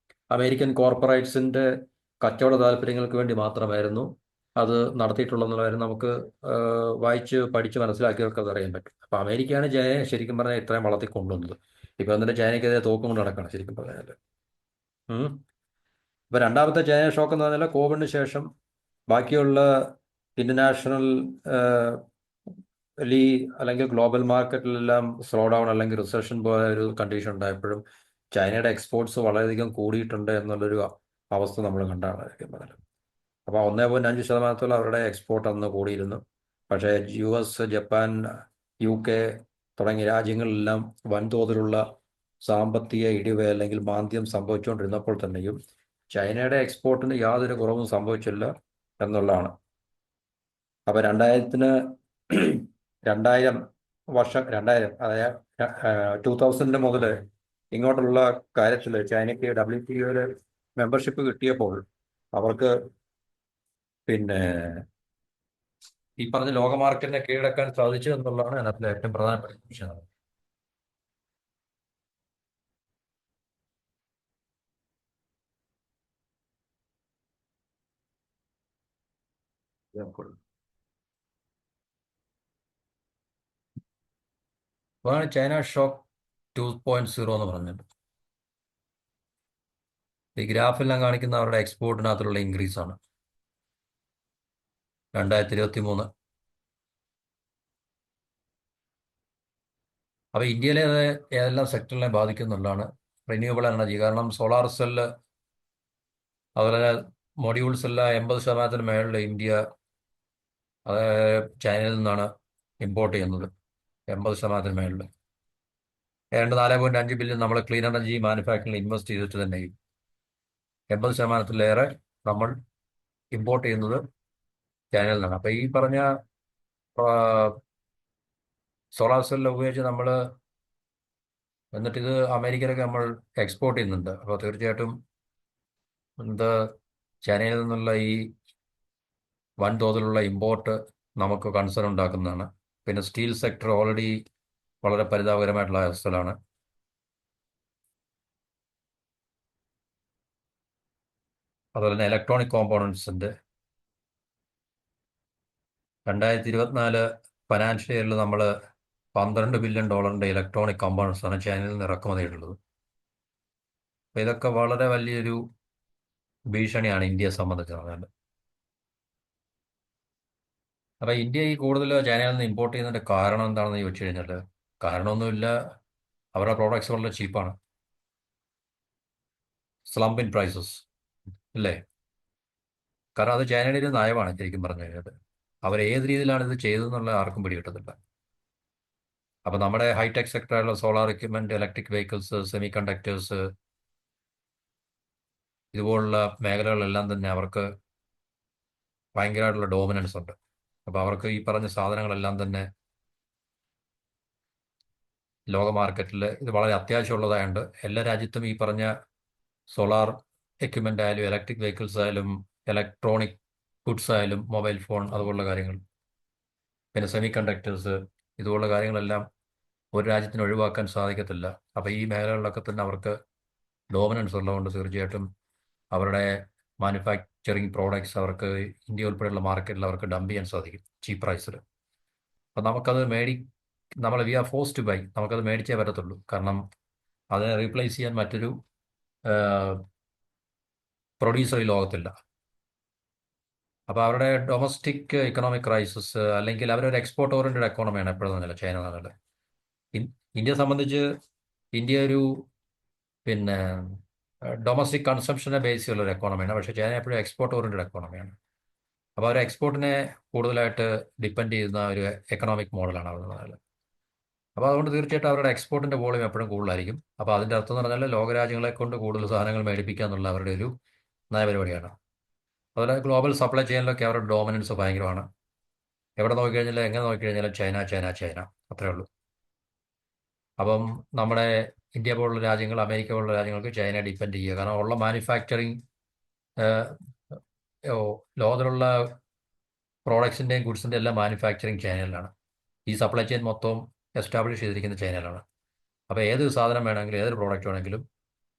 അമേരിക്കൻ കോർപ്പറേറ്റ്സിന്റെ കച്ചവട താല്പര്യങ്ങൾക്ക് വേണ്ടി മാത്രമായിരുന്നു അത് നടത്തിയിട്ടുള്ളതെന്നുള്ളതായിരുന്നു നമുക്ക് വായിച്ച് പഠിച്ച് മനസ്സിലാക്കിയവർക്ക് അത് അറിയാൻ പറ്റും. അപ്പം അമേരിക്കയാണ് ചൈനയെ ശരിക്കും പറഞ്ഞാൽ ഇത്രയും വളർത്തി കൊണ്ടുവന്നത്. ഇപ്പം എന്നിട്ട് ചൈനയ്ക്കെതിരെ തോക്കും കൊണ്ട് നടക്കണം ശരിക്കും പറഞ്ഞാൽ. ഇപ്പം രണ്ടാമത്തെ ചൈന ഷോക്ക് എന്ന് പറഞ്ഞാൽ, കോവിഡിന് ശേഷം ബാക്കിയുള്ള ഇന്റർനാഷണൽ അല്ലെങ്കിൽ ഗ്ലോബൽ മാർക്കറ്റിലെല്ലാം സ്ലോ ഡൗൺ അല്ലെങ്കിൽ റിസഷൻ പോലെ ഒരു കണ്ടീഷൻ ഉണ്ടായപ്പോഴും ചൈനയുടെ എക്സ്പോർട്സ് വളരെയധികം കൂടിയിട്ടുണ്ട് എന്നുള്ളൊരു അവസ്ഥ നമ്മൾ കണ്ടാണ് ശരിക്കും പറഞ്ഞാൽ. അപ്പോൾ 1.5% അവരുടെ എക്സ്പോർട്ട് അന്ന് കൂടിയിരുന്നു. പക്ഷേ US, ജപ്പാൻ, UK തുടങ്ങിയ രാജ്യങ്ങളിലെല്ലാം വൻതോതിലുള്ള സാമ്പത്തിക ഇടിവ് അല്ലെങ്കിൽ മാന്ദ്യം സംഭവിച്ചുകൊണ്ടിരുന്നപ്പോൾ തന്നെയും ചൈനയുടെ എക്സ്പോർട്ടിന് യാതൊരു കുറവും സംഭവിച്ചില്ല എന്നുള്ളതാണ്. അപ്പോൾ 2000 അതായത് 2000 മുതൽ ഇങ്ങോട്ടുള്ള കാര്യത്തിൽ ചൈനയ്ക്ക് WTOയിൽ മെമ്പർഷിപ്പ് കിട്ടിയപ്പോൾ അവർക്ക് പിന്നെ ഈ പറഞ്ഞ ലോക മാർക്കറ്റിനെ കീഴടക്കാൻ സാധിച്ചു എന്നുള്ളതാണ് അതിനകത്തിലെ ഏറ്റവും പ്രധാനപ്പെട്ട വിഷയം. അതാണ് ചൈന ഷോക്ക് 2.0 എന്ന് പറഞ്ഞത്. ഈ ഗ്രാഫെല്ലാം കാണിക്കുന്ന അവരുടെ എക്സ്പോർട്ടിനകത്തുള്ള ഇൻക്രീസ് ആണ് 2023. അപ്പോൾ ഇന്ത്യയിലെ ഏതെല്ലാം സെക്ടറിനെ ബാധിക്കുന്നുള്ളതാണ് റിന്യൂവബിൾ എനർജി. കാരണം സോളാർ സെല്ല്, അതുപോലെ മൊഡ്യൂൾസ് എല്ലാം 80% മേളിൽ ഇന്ത്യ ചൈനയിൽ നിന്നാണ് ഇമ്പോർട്ട് ചെയ്യുന്നത്. 80% മേളിൽ. ഏതാണ്ട് 4.5 ബില്യൺ നമ്മൾ ക്ലീൻ എനർജി മാനുഫാക്ചറിംഗ് ഇൻവെസ്റ്റ് ചെയ്തിട്ട് തന്നെയും 80%-ലേറെ നമ്മൾ ഇമ്പോർട്ട് ചെയ്യുന്നത് ചൈനയിൽ നിന്നാണ്. അപ്പോൾ ഈ പറഞ്ഞ സോളാർ സെല്ല് ഉപയോഗിച്ച് നമ്മൾ എന്നിട്ടിത് അമേരിക്കയിലൊക്കെ നമ്മൾ എക്സ്പോർട്ട് ചെയ്യുന്നുണ്ട്. അപ്പോൾ തീർച്ചയായിട്ടും ഇത് ചൈനയിൽ നിന്നുള്ള ഈ വൻതോതിലുള്ള ഇമ്പോർട്ട് നമുക്ക് കൺസേൺ ഉണ്ടാക്കുന്നതാണ്. പിന്നെ സ്റ്റീൽ സെക്ടർ ഓൾറെഡി വളരെ പരിതാപകരമായിട്ടുള്ള അവസ്ഥയിലാണ്. അതുപോലെ തന്നെ ഇലക്ട്രോണിക് കോമ്പോണൻസിൻ്റെ 2024 ഫിനാൻഷ്യൽ ഇയറിൽ നമ്മൾ $12 ബില്യൺ ഇലക്ട്രോണിക് കോമ്പോണൻസ് ആണ് ചൈനയിൽ നിന്ന് ഇറക്കുമതി ചെയ്തിട്ടുള്ളത്. അപ്പോൾ ഇതൊക്കെ വളരെ വലിയൊരു ഭീഷണിയാണ് ഇന്ത്യയെ സംബന്ധിച്ച് പറഞ്ഞാൽ. അപ്പോൾ ഇന്ത്യ ഈ കൂടുതൽ ചൈനയിൽ നിന്ന് ഇമ്പോർട്ട് ചെയ്യുന്നതിൻ്റെ കാരണം എന്താണെന്ന് ചോദിച്ചു കഴിഞ്ഞാൽ, കാരണമൊന്നുമില്ല, അവരുടെ പ്രോഡക്ട്സ് വളരെ ചീപ്പാണ്. സ്ലംപ് ഇൻ പ്രൈസസ് അല്ലേ? കാരണം അത് ചൈനയുടെ ഒരു നയമാണ് ശരിക്കും പറഞ്ഞു കഴിഞ്ഞാൽ. അവർ ഏത് രീതിയിലാണ് ഇത് ചെയ്തതെന്നുള്ള ആർക്കും പിടികിട്ടത്തില്ല. അപ്പോൾ നമ്മുടെ ഹൈടെക് സെക്ടറായുള്ള solar equipment, electric vehicles, semiconductors, ഇതുപോലുള്ള മേഖലകളിലെല്ലാം തന്നെ അവർക്ക് ഭയങ്കരമായിട്ടുള്ള ഡോമിനൻസ് ഉണ്ട്. അപ്പോൾ അവർക്ക് ഈ പറഞ്ഞ സാധനങ്ങളെല്ലാം തന്നെ ലോക മാർക്കറ്റിൽ ഇത് വളരെ അത്യാവശ്യമുള്ളതായുണ്ട്. എല്ലാ രാജ്യത്തും ഈ പറഞ്ഞ സോളാർ എക്യുപ്മെന്റ് ആയാലും ഇലക്ട്രിക് വെഹിക്കിൾസ് ആയാലും ഇലക്ട്രോണിക് ഗുഡ്സ് ആയാലും മൊബൈൽ ഫോൺ അതുപോലുള്ള കാര്യങ്ങൾ, പിന്നെ സെമി കണ്ടക്ടേഴ്സ്, ഇതുപോലുള്ള കാര്യങ്ങളെല്ലാം ഒരു രാജ്യത്തിന് ഒഴിവാക്കാൻ സാധിക്കത്തില്ല. അപ്പോൾ ഈ മേഖലകളിലൊക്കെ തന്നെ അവർക്ക് ഡോമിനൻസ് ഉള്ളതുകൊണ്ട് തീർച്ചയായിട്ടും അവരുടെ മാനുഫാക്ചറിങ് പ്രോഡക്ട്സ് അവർക്ക് ഇന്ത്യ ഉൾപ്പെടെയുള്ള മാർക്കറ്റിൽ അവർക്ക് ഡംപ് ചെയ്യാൻ സാധിക്കും ചീപ്പ് പ്രൈസിൽ. അപ്പം നമുക്കത് നമ്മൾ we are force to buy, നമുക്കത് മേടിച്ചേ പറ്റത്തുള്ളൂ. കാരണം അതിനെ റീപ്ലേസ് ചെയ്യാൻ മറ്റൊരു പ്രൊഡ്യൂസർ ഈ ലോകത്തില്ല. അപ്പോൾ അവരുടെ ഡൊമസ്റ്റിക് ഇക്കണോമിക് ക്രൈസിസ്, അല്ലെങ്കിൽ അവരൊരു എക്സ്പോർട്ട് ഓറിയൻറ്റഡ് എക്കോണമിയാണ് എപ്പോഴും പറഞ്ഞാൽ ചൈന എന്ന് പറഞ്ഞാൽ. ഇന്ത്യയെ സംബന്ധിച്ച് ഇന്ത്യ ഒരു പിന്നെ ഡൊമസ്റ്റിക് കൺസംഷനെ ബേസ് ചെയ്തുള്ള ഒരു എക്കോണമിയാണ്. പക്ഷേ ചൈന എപ്പോഴും എക്സ്പോർട്ട് ഓറിയൻറ്റഡ് എക്കോണമിയാണ്. അപ്പോൾ അവർ എക്സ്പോർട്ടിനെ കൂടുതലായിട്ട് ഡിപ്പെൻഡ് ചെയ്യുന്ന ഒരു എക്കണോമിക് മോഡലാണ് അവർ പറഞ്ഞാൽ. അപ്പോൾ അതുകൊണ്ട് തീർച്ചയായിട്ടും അവരുടെ എക്സ്പോർട്ടിൻ്റെ വോളിയം എപ്പോഴും കൂടുതലായിരിക്കും. അപ്പോൾ അതിൻ്റെ അർത്ഥം എന്ന് പറഞ്ഞാൽ ലോകരാജ്യങ്ങളെ കൊണ്ട് കൂടുതൽ സാധനങ്ങൾ മേടിപ്പിക്കുക എന്നുള്ള അവരുടെ ഒരു നയപരിപാടിയാണ്. അതുപോലെ ഗ്ലോബൽ സപ്ലൈ ചെയിനിലൊക്കെ അവരുടെ ഡോമിനൻസ് ഭയങ്കരമാണ്. എവിടെ നോക്കിക്കഴിഞ്ഞാൽ, എങ്ങനെ നോക്കിക്കഴിഞ്ഞാലും ചൈന ചൈന ചൈന, അത്രേ ഉള്ളൂ. അപ്പം നമ്മുടെ ഇന്ത്യ പോലുള്ള രാജ്യങ്ങൾ, അമേരിക്ക പോലുള്ള രാജ്യങ്ങൾക്ക് ചൈനയെ ഡിപ്പെൻഡ് ചെയ്യുക. കാരണം ഉള്ള മാനുഫാക്ചറിങ് ലോകത്തിലുള്ള പ്രോഡക്ട്സിൻ്റെയും ഗുഡ്സിൻ്റെ എല്ലാം മാനുഫാക്ചറിങ് ചൈനയിലാണ്. ഈ സപ്ലൈ ചെയിൻ മൊത്തം എസ്റ്റാബ്ലിഷ് ചെയ്തിരിക്കുന്ന ചൈനയിലാണ്. അപ്പോൾ ഏത് സാധനം വേണമെങ്കിലും, ഏതൊരു പ്രോഡക്റ്റ് വേണമെങ്കിലും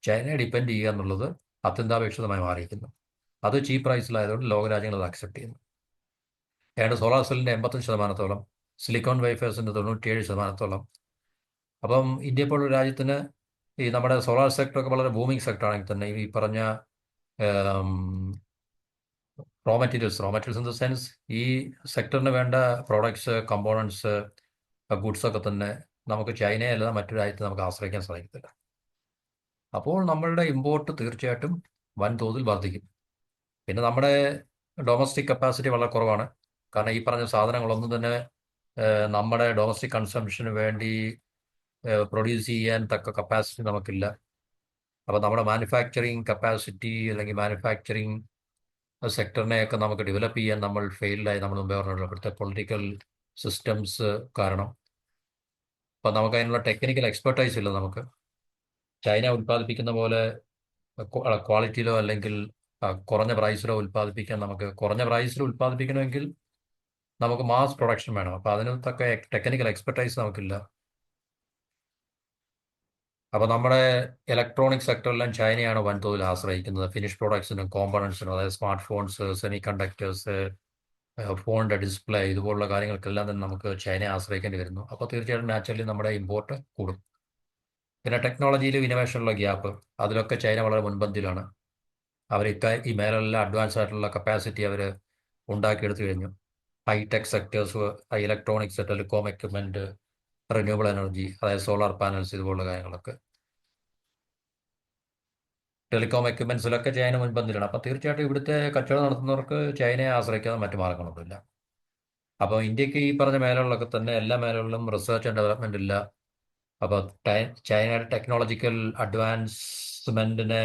ചൈനയെ ഡിപ്പെൻഡ് ചെയ്യുക എന്നുള്ളത് അത്യന്താപേക്ഷിതമായി മാറിയിരിക്കുന്നു. അത് ചീപ്പ് പ്രൈസിലായതുകൊണ്ട് ലോകരാജ്യങ്ങൾ അത് അക്സെപ്റ്റ് ചെയ്യുന്നു. ഏതാണ്ട് സോളാർ സെല്ലിൻ്റെ 85%, സിലിക്കോൺ വൈഫേഴ്സിൻ്റെ 97%. അപ്പം ഇന്ത്യ പോലുള്ള രാജ്യത്തിന് ഈ നമ്മുടെ സോളാർ സെക്ടറൊക്കെ വളരെ ബൂമിങ് സെക്ടർ ആണെങ്കിൽ തന്നെ ഈ പറഞ്ഞ raw materials in the sense ഈ സെക്ടറിന് വേണ്ട പ്രോഡക്ട്സ്, കമ്പോണൻസ്, ഗുഡ്സ് ഒക്കെ തന്നെ നമുക്ക് ചൈനയെ അല്ലാതെ മറ്റു രാജ്യത്ത് നമുക്ക് ആശ്രയിക്കാൻ സാധിക്കത്തില്ല. അപ്പോൾ നമ്മളുടെ ഇമ്പോർട്ട് തീർച്ചയായിട്ടും വൻതോതിൽ വർദ്ധിക്കും. പിന്നെ നമ്മുടെ ഡൊമസ്റ്റിക് കപ്പാസിറ്റി വളരെ കുറവാണ്. കാരണം ഈ പറഞ്ഞ സാധനങ്ങളൊന്നും തന്നെ നമ്മുടെ ഡൊമസ്റ്റിക് കൺസംഷന് വേണ്ടി പ്രൊഡ്യൂസ് ചെയ്യാൻ തക്ക കപ്പാസിറ്റി നമുക്കില്ല. അപ്പോൾ നമ്മുടെ മാനുഫാക്ചറിങ് കപ്പാസിറ്റി അല്ലെങ്കിൽ മാനുഫാക്ചറിങ് സെക്ടറിനെയൊക്കെ നമുക്ക് ഡെവലപ്പ് ചെയ്യാൻ നമ്മൾ ഫെയിൽഡായി. നമ്മൾ മുമ്പേ പറഞ്ഞല്ലോ, ഇവിടുത്തെ പൊളിറ്റിക്കൽ സിസ്റ്റംസ് കാരണം. അപ്പോൾ നമുക്ക് അതിനുള്ള ടെക്നിക്കൽ എക്സ്പെർട്ടൈസ് ഇല്ല. നമുക്ക് ചൈന ഉൽപ്പാദിപ്പിക്കുന്ന പോലെ ക്വാളിറ്റിയിലോ അല്ലെങ്കിൽ കുറഞ്ഞ പ്രൈസിലോ ഉൽപ്പാദിപ്പിക്കാൻ, നമുക്ക് കുറഞ്ഞ പ്രൈസിൽ ഉൽപ്പാദിപ്പിക്കണമെങ്കിൽ നമുക്ക് മാസ് പ്രൊഡക്ഷൻ വേണം. അപ്പോൾ അതിന് തക്ക ടെക്നിക്കൽ എക്സ്പെർട്ടൈസ് നമുക്കില്ല. അപ്പോൾ നമ്മുടെ ഇലക്ട്രോണിക് സെക്ടറിലെല്ലാം ചൈനയാണ് വൻതോതിൽ ആശ്രയിക്കുന്നത്. ഫിനിഷ് പ്രോഡക്ട്സിനും കോമ്പണൻസിനും, അതായത് സ്മാർട്ട് ഫോൺസ്, സെമി കണ്ടക്ടേഴ്സ്, ഫോണിൻ്റെ ഡിസ്പ്ലേ, ഇതുപോലുള്ള കാര്യങ്ങൾക്കെല്ലാം തന്നെ നമുക്ക് ചൈനയെ ആശ്രയിക്കേണ്ടി വരുന്നു. അപ്പോൾ തീർച്ചയായിട്ടും നാച്ചുറലി നമ്മുടെ ഇമ്പോർട്ട് കൂടും. പിന്നെ ടെക്നോളജിയിലും ഇന്നോവേഷനുള്ള ഗ്യാപ്പ്, അതിലൊക്കെ ചൈന വളരെ മുൻപന്തിയിലാണ്. അവർ ഈ മേലെല്ലാം അഡ്വാൻസ് ആയിട്ടുള്ള കപ്പാസിറ്റി അവർ ഉണ്ടാക്കിയെടുത്തു കഴിഞ്ഞു. Hi-tech sectors, electronics, telecom equipment, renewable energy, അതായത് സോളാർ പാനൽസ്, ഇതുപോലുള്ള കാര്യങ്ങളൊക്കെ, ടെലികോം എക്യുപ്മെൻസിലൊക്കെ ചൈന മുൻപന്തിയിലാണ്. അപ്പോൾ തീർച്ചയായിട്ടും ഇവിടുത്തെ കച്ചവടം നടത്തുന്നവർക്ക് ചൈനയെ ആശ്രയിക്കാതെ മറ്റു മാർഗങ്ങളൊന്നുമില്ല. അപ്പോൾ ഇന്ത്യക്ക് ഈ പറഞ്ഞ മേഖലകളിലൊക്കെ തന്നെ എല്ലാ മേഖലകളിലും റിസർച്ച് ആൻഡ് ഡെവലപ്മെൻ്റ് ഇല്ല. അപ്പോൾ ചൈനയുടെ ടെക്നോളജിക്കൽ അഡ്വാൻസ്മെൻറ്റിനെ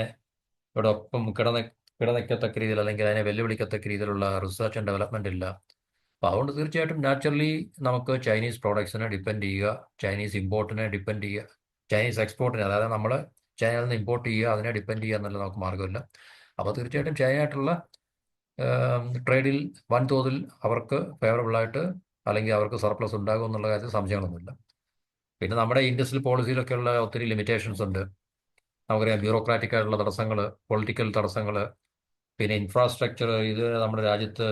ഒപ്പം കിടനിൽക്കത്തക്ക രീതിയിൽ, അല്ലെങ്കിൽ അതിനെ വെല്ലുവിളിക്കത്തക്ക രീതിയിലുള്ള റിസർച്ച് ആൻഡ് ഡെവലപ്മെൻ്റ് ഇല്ല. അപ്പോൾ അതുകൊണ്ട് തീർച്ചയായിട്ടും നാച്ചുറലി നമുക്ക് ചൈനീസ് പ്രോഡക്ട്സിനെ ഡിപ്പെൻഡ് ചെയ്യുക, ചൈനീസ് ഇമ്പോർട്ടിനെ ഡിപ്പെൻഡ് ചെയ്യുക ചൈനീസ് എക്സ്പോർട്ടിന്, അതായത് നമ്മൾ ചൈനയിൽ നിന്ന് ഇമ്പോർട്ട് ചെയ്യുക, അതിനെ ഡിപ്പെൻഡ് ചെയ്യുക എന്നല്ല നമുക്ക് മാർഗ്ഗമില്ല. അപ്പോൾ തീർച്ചയായിട്ടും ചൈനയായിട്ടുള്ള ട്രേഡിൽ വൻതോതിൽ അവർക്ക് ഫേവറബിളായിട്ട് അല്ലെങ്കിൽ അവർക്ക് സർപ്ലസ് ഉണ്ടാകും എന്നുള്ള കാര്യത്തിൽ സംശയങ്ങളൊന്നുമില്ല. പിന്നെ നമ്മുടെ ഇൻഡസ്ട്രിയൽ പോളിസിയിലൊക്കെയുള്ള ഒത്തിരി ലിമിറ്റേഷൻസ് ഉണ്ട്. നമുക്കറിയാം, ബ്യൂറോക്രാറ്റിക് ആയിട്ടുള്ള തടസ്സങ്ങൾ, പൊളിറ്റിക്കൽ തടസ്സങ്ങൾ, പിന്നെ ഇൻഫ്രാസ്ട്രക്ചർ ഇത് നമ്മുടെ രാജ്യത്ത്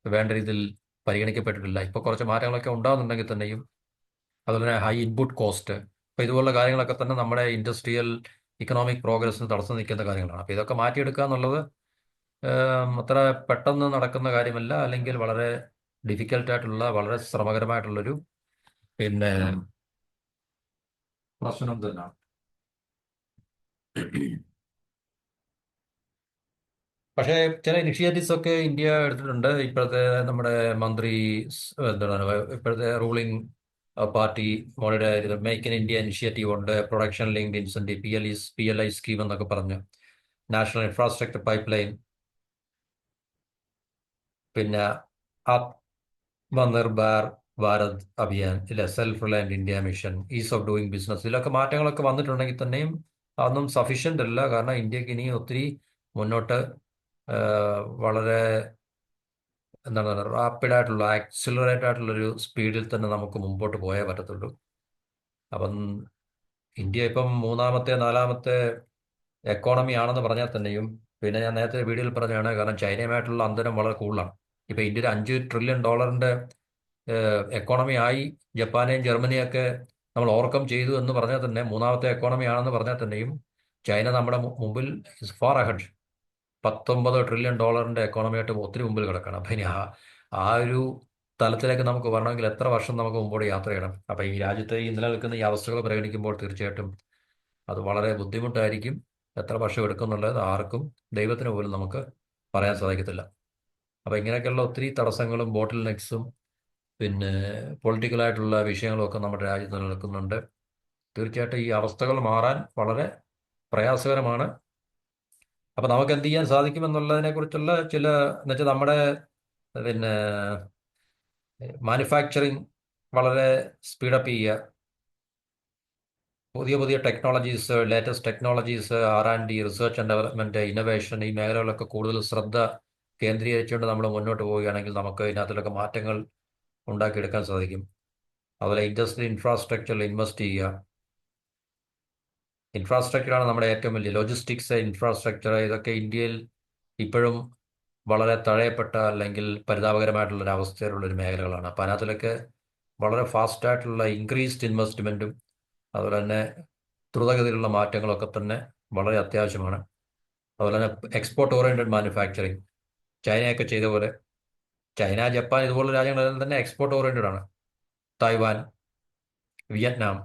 വേണ്ട രീതിയിൽ പരിഗണിക്കപ്പെട്ടിട്ടില്ല. ഇപ്പോൾ കുറച്ച് മാറ്റങ്ങളൊക്കെ ഉണ്ടാകുന്നുണ്ടെങ്കിൽ തന്നെയും അതുപോലെ തന്നെ ഹൈ ഇൻപുട്ട് കോസ്റ്റ്, അപ്പോൾ ഇതുപോലുള്ള കാര്യങ്ങളൊക്കെ തന്നെ നമ്മുടെ ഇൻഡസ്ട്രിയൽ ഇക്കണോമിക് പ്രോഗ്രസ്സിന് തടസ്സം നിൽക്കുന്ന കാര്യങ്ങളാണ്. അപ്പോൾ ഇതൊക്കെ മാറ്റിയെടുക്കുക എന്നുള്ളത് അത്ര പെട്ടെന്ന് നടക്കുന്ന കാര്യമല്ല, അല്ലെങ്കിൽ വളരെ ഡിഫിക്കൽട്ടായിട്ടുള്ള, വളരെ ശ്രമകരമായിട്ടുള്ളൊരു പിന്നെ പ്രശ്നം തന്നെയാണ്. പക്ഷേ ചില ഇനിഷ്യേറ്റീവ്സ് ഒക്കെ ഇന്ത്യ എടുത്തിട്ടുണ്ട്. ഇപ്പോഴത്തെ നമ്മുടെ മന്ത്രി എന്താണ് ഇപ്പോഴത്തെ റൂളിംഗ് പാർട്ടി മോഡിയുടെ മേക്ക് ഇൻ ഇന്ത്യ ഇനിഷ്യേറ്റീവ് ഉണ്ട്, production linked incentive, PLI scheme എന്നൊക്കെ പറഞ്ഞ്, നാഷണൽ ഇൻഫ്രാസ്ട്രക്ചർ പൈപ്പ് ലൈൻ, പിന്നെ ആത്മനിർഭർ ഭാരത് അഭിയാൻ, ഇല്ല self reliant India mission, is of doing business, ഇതിലൊക്കെ മാറ്റങ്ങളൊക്കെ വന്നിട്ടുണ്ടെങ്കിൽ തന്നെയും അതൊന്നും സഫീഷ്യൻ്റ് അല്ല. കാരണം ഇന്ത്യക്ക് ഇനി ഒത്തിരി മുന്നോട്ട് വളരെ എന്താണ് റാപ്പിഡായിട്ടുള്ള, ആക്സിലറേറ്റ് ആയിട്ടുള്ളൊരു സ്പീഡിൽ തന്നെ നമുക്ക് മുമ്പോട്ട് പോയേ പറ്റത്തുള്ളൂ. അപ്പം ഇന്ത്യ ഇപ്പം മൂന്നാമത്തെ നാലാമത്തെ എക്കോണമി ആണെന്ന് പറഞ്ഞാൽ തന്നെയും, പിന്നെ ഞാൻ നേരത്തെ വീഡിയോയിൽ പറഞ്ഞതാണ്, കാരണം ചൈനയുമായിട്ടുള്ള അന്തരം വളരെ കൂടുതലാണ്. ഇപ്പം ഇന്ത്യ ഒരു $5 ട്രില്യൺ എക്കോണമി ആയി. ജപ്പാനെയും ജർമ്മനിയൊക്കെ നമ്മൾ ഓവർകം ചെയ്തു എന്ന് പറഞ്ഞാൽ തന്നെ, മൂന്നാമത്തെ എക്കോണമി ആണെന്ന് പറഞ്ഞാൽ തന്നെയും ചൈന നമ്മുടെ മുമ്പിൽ ഇസ് ഫാർ അഹഡ്. $19 ട്രില്യൺ എക്കോണമിയായിട്ട് ഒത്തിരി മുമ്പിൽ കിടക്കണം. അപ്പം ഇനി ആ ഒരു തലത്തിലേക്ക് നമുക്ക് വരണമെങ്കിൽ എത്ര വർഷം നമുക്ക് മുമ്പോട്ട് യാത്ര ചെയ്യണം? അപ്പം ഈ രാജ്യത്തെ ഈ നിലനിൽക്കുന്ന ഈ അവസ്ഥകൾ പരിഗണിക്കുമ്പോൾ തീർച്ചയായിട്ടും അത് വളരെ ബുദ്ധിമുട്ടായിരിക്കും. എത്ര വർഷം എടുക്കുന്നുള്ളത് ആർക്കും, ദൈവത്തിന് പോലും നമുക്ക് പറയാൻ സാധിക്കത്തില്ല. അപ്പം ഇങ്ങനെയൊക്കെയുള്ള ഒത്തിരി തടസ്സങ്ങളും ബോട്ടിൽ നെക്സും പിന്നെ പൊളിറ്റിക്കലായിട്ടുള്ള വിഷയങ്ങളും ഒക്കെ നമ്മുടെ രാജ്യത്ത് നിലനിൽക്കുന്നുണ്ട്. തീർച്ചയായിട്ടും ഈ അവസ്ഥകൾ മാറാൻ വളരെ പ്രയാസകരമാണ്. അപ്പം നമുക്ക് എന്ത് ചെയ്യാൻ സാധിക്കുമെന്നുള്ളതിനെ കുറിച്ചുള്ള ചില, എന്നുവെച്ചാൽ നമ്മുടെ പിന്നെ മാനുഫാക്ചറിങ് വളരെ സ്പീഡപ്പ് ചെയ്യുക, പുതിയ പുതിയ technologies, latest technologies, R&D, research and development, innovation, ഈ മേഖലകളിലൊക്കെ കൂടുതൽ ശ്രദ്ധ കേന്ദ്രീകരിച്ചുകൊണ്ട് നമ്മൾ മുന്നോട്ട് പോവുകയാണെങ്കിൽ നമുക്ക് ഇതിനകത്തിലൊക്കെ മാറ്റങ്ങൾ ഉണ്ടാക്കിയെടുക്കാൻ സാധിക്കും. അതുപോലെ ഇൻഡസ്ട്രിയൽ ഇൻഫ്രാസ്ട്രക്ചറിൽ ഇൻവെസ്റ്റ് ചെയ്യുക. ഇൻഫ്രാസ്ട്രക്ചറാണ് നമ്മുടെ ഏറ്റവും വലിയ ലോജിസ്റ്റിക്സ് ഇൻഫ്രാസ്ട്രക്ചർ. ഇതൊക്കെ ഇന്ത്യയിൽ ഇപ്പോഴും വളരെ തഴയപ്പെട്ട അല്ലെങ്കിൽ പരിതാപകരമായിട്ടുള്ളൊരു അവസ്ഥയിലുള്ളൊരു മേഖലകളാണ്. അപ്പോൾ അതിനകത്തിലൊക്കെ വളരെ ഫാസ്റ്റായിട്ടുള്ള ഇൻക്രീസ്ഡ് ഇൻവെസ്റ്റ്മെൻറ്റും അതുപോലെ തന്നെ ദ്രുതഗതിയിലുള്ള മാറ്റങ്ങളൊക്കെ തന്നെ വളരെ അത്യാവശ്യമാണ്. അതുപോലെ തന്നെ എക്സ്പോർട്ട് ഓറിയൻറ്റഡ് മാനുഫാക്ചറിങ്, ചൈനയൊക്കെ ചെയ്ത പോലെ. ചൈന, ജപ്പാൻ ഇതുപോലുള്ള രാജ്യങ്ങളെല്ലാം തന്നെ എക്സ്പോർട്ട് ഓറിയൻറ്റഡ് ആണ്. Taiwan, Vietnam.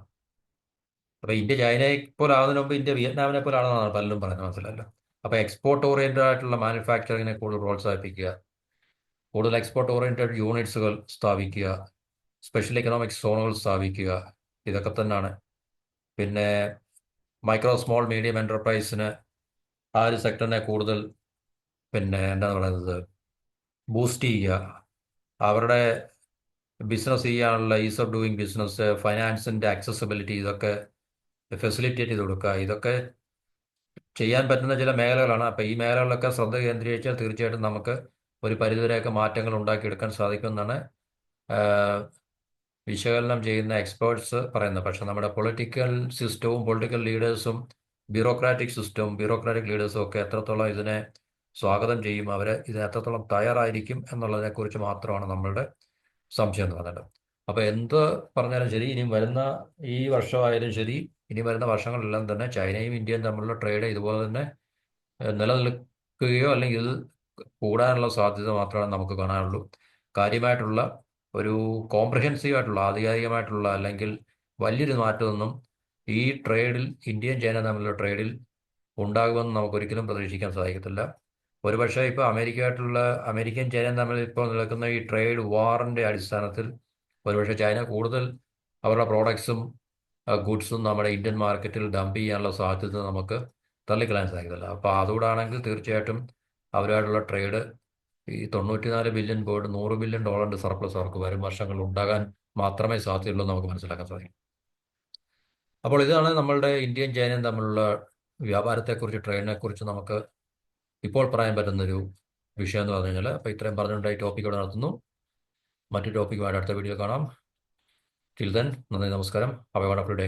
അപ്പോൾ ഇന്ത്യ ചൈനയെ പോലെ ആവുന്നതിന് മുമ്പ് ഇന്ത്യ വിയറ്റ്നാമിനെ പോലെ ആണെന്നാണ് പലരും പറയുന്നത്, മനസ്സിലല്ലോ. അപ്പോൾ എക്സ്പോർട്ട് ഓറിയൻറ്റഡ് ആയിട്ടുള്ള മാനുഫാക്ചറിങ്ങിനെ കൂടുതൽ പ്രോത്സാഹിപ്പിക്കുക, കൂടുതൽ എക്സ്പോർട്ട് ഓറിയൻറ്റഡ് യൂണിറ്റ്സുകൾ സ്ഥാപിക്കുക, സ്പെഷ്യൽ എക്കണോമിക് സോണുകൾ സ്ഥാപിക്കുക, ഇതൊക്കെ തന്നെയാണ്. പിന്നെ മൈക്രോ സ്മോൾ മീഡിയം എൻ്റർപ്രൈസിന് ആ ഒരു സെക്ടറിനെ കൂടുതൽ എന്താണ് പറയുന്നത്, ബൂസ്റ്റ് ചെയ്യുക, അവരുടെ ബിസിനസ് ചെയ്യാനുള്ള ഈസ് ഓഫ് ഡൂയിങ് ബിസിനസ്, ഫൈനാൻസിൻ്റെ ആക്സസിബിലിറ്റി, ഇതൊക്കെ ഫെസിലിറ്റേറ്റ് ചെയ്ത് കൊടുക്കുക. ഇതൊക്കെ ചെയ്യാൻ പറ്റുന്ന ചില മേഖലകളാണ്. അപ്പോൾ ഈ മേഖലകളിലൊക്കെ ശ്രദ്ധ കേന്ദ്രീകരിച്ചാൽ തീർച്ചയായിട്ടും നമുക്ക് ഒരു പരിധിവരെയൊക്കെ മാറ്റങ്ങൾ ഉണ്ടാക്കിയെടുക്കാൻ സാധിക്കുമെന്നാണ് വിശകലനം ചെയ്യുന്ന എക്സ്പേർട്സ് പറയുന്നത്. പക്ഷെ നമ്മുടെ പൊളിറ്റിക്കൽ സിസ്റ്റവും പൊളിറ്റിക്കൽ ലീഡേഴ്സും ബ്യൂറോക്രാറ്റിക് ലീഡേഴ്സും ഒക്കെ എത്രത്തോളം ഇതിനെ സ്വാഗതം ചെയ്യും, അവർ ഇതിന് എത്രത്തോളം തയ്യാറായിരിക്കും എന്നുള്ളതിനെക്കുറിച്ച് മാത്രമാണ് നമ്മളുടെ സംശയം എന്ന് പറയുന്നത്. അപ്പോൾ എന്ത് പറഞ്ഞാലും ശരി, ഇനി വരുന്ന ഈ വർഷമായാലും ശരി, ഇനി വരുന്ന വർഷങ്ങളിലെല്ലാം തന്നെ ചൈനയും ഇന്ത്യയും തമ്മിലുള്ള ട്രേഡ് ഇതുപോലെ തന്നെ നിലനിൽക്കുകയോ അല്ലെങ്കിൽ ഇത് കൂടാനുള്ള സാധ്യത മാത്രമേ നമുക്ക് കാണാനുള്ളൂ. കാര്യമായിട്ടുള്ള ഒരു കോംപ്രഹെൻസീവ് ആയിട്ടുള്ള, ആധികാരികമായിട്ടുള്ള അല്ലെങ്കിൽ വലിയൊരു മാറ്റമൊന്നും ഈ ട്രേഡിൽ, ഇന്ത്യയും ചൈന തമ്മിലുള്ള ട്രേഡിൽ ഉണ്ടാകുമെന്ന് നമുക്കൊരിക്കലും പ്രതീക്ഷിക്കാൻ സാധിക്കത്തില്ല. ഒരുപക്ഷെ ഇപ്പോൾ അമേരിക്കയും ചൈനയും തമ്മിൽ ഇപ്പോൾ നിൽക്കുന്ന ഈ ട്രേഡ് വാറിൻ്റെ അടിസ്ഥാനത്തിൽ ഒരുപക്ഷെ ചൈന കൂടുതൽ അവരുടെ പ്രോഡക്ട്സും ഗുഡ്സും നമ്മുടെ ഇന്ത്യൻ മാർക്കറ്റിൽ ഡംപ് ചെയ്യാനുള്ള സാധ്യത നമുക്ക് തള്ളിക്കളയാൻ സാധിക്കില്ല. അപ്പോൾ അതുകൂടാണെങ്കിൽ തീർച്ചയായിട്ടും അവരുമായിട്ടുള്ള ട്രേഡ് ഈ 94 ബില്യൺ പോയിട്ട് $100 ബില്യൺ സർപ്ലസ് അവർക്ക് വരും വർഷങ്ങളിൽ ഉണ്ടാകാൻ മാത്രമേ സാധ്യതയുള്ളൂ നമുക്ക് മനസ്സിലാക്കാൻ സാധിക്കും. അപ്പോൾ ഇതാണ് നമ്മളുടെ ഇന്ത്യയും ചൈനയും തമ്മിലുള്ള വ്യാപാരത്തെക്കുറിച്ച് ട്രേഡിനെക്കുറിച്ച് നമുക്ക് ഇപ്പോൾ പറയാൻ പറ്റുന്നൊരു വിഷയം എന്ന് പറഞ്ഞു കഴിഞ്ഞാൽ. അപ്പോൾ ഇത്രയും പറഞ്ഞുകൊണ്ട് ഈ ടോപ്പിക് ഇവിടെ നടത്തുന്നു. മറ്റു ടോപ്പിക്കുമായിട്ട് അടുത്ത വീഡിയോ കാണാം. ടിൽ ദെൻ, നന്ദി, നമസ്കാരം. Have A wonderful day.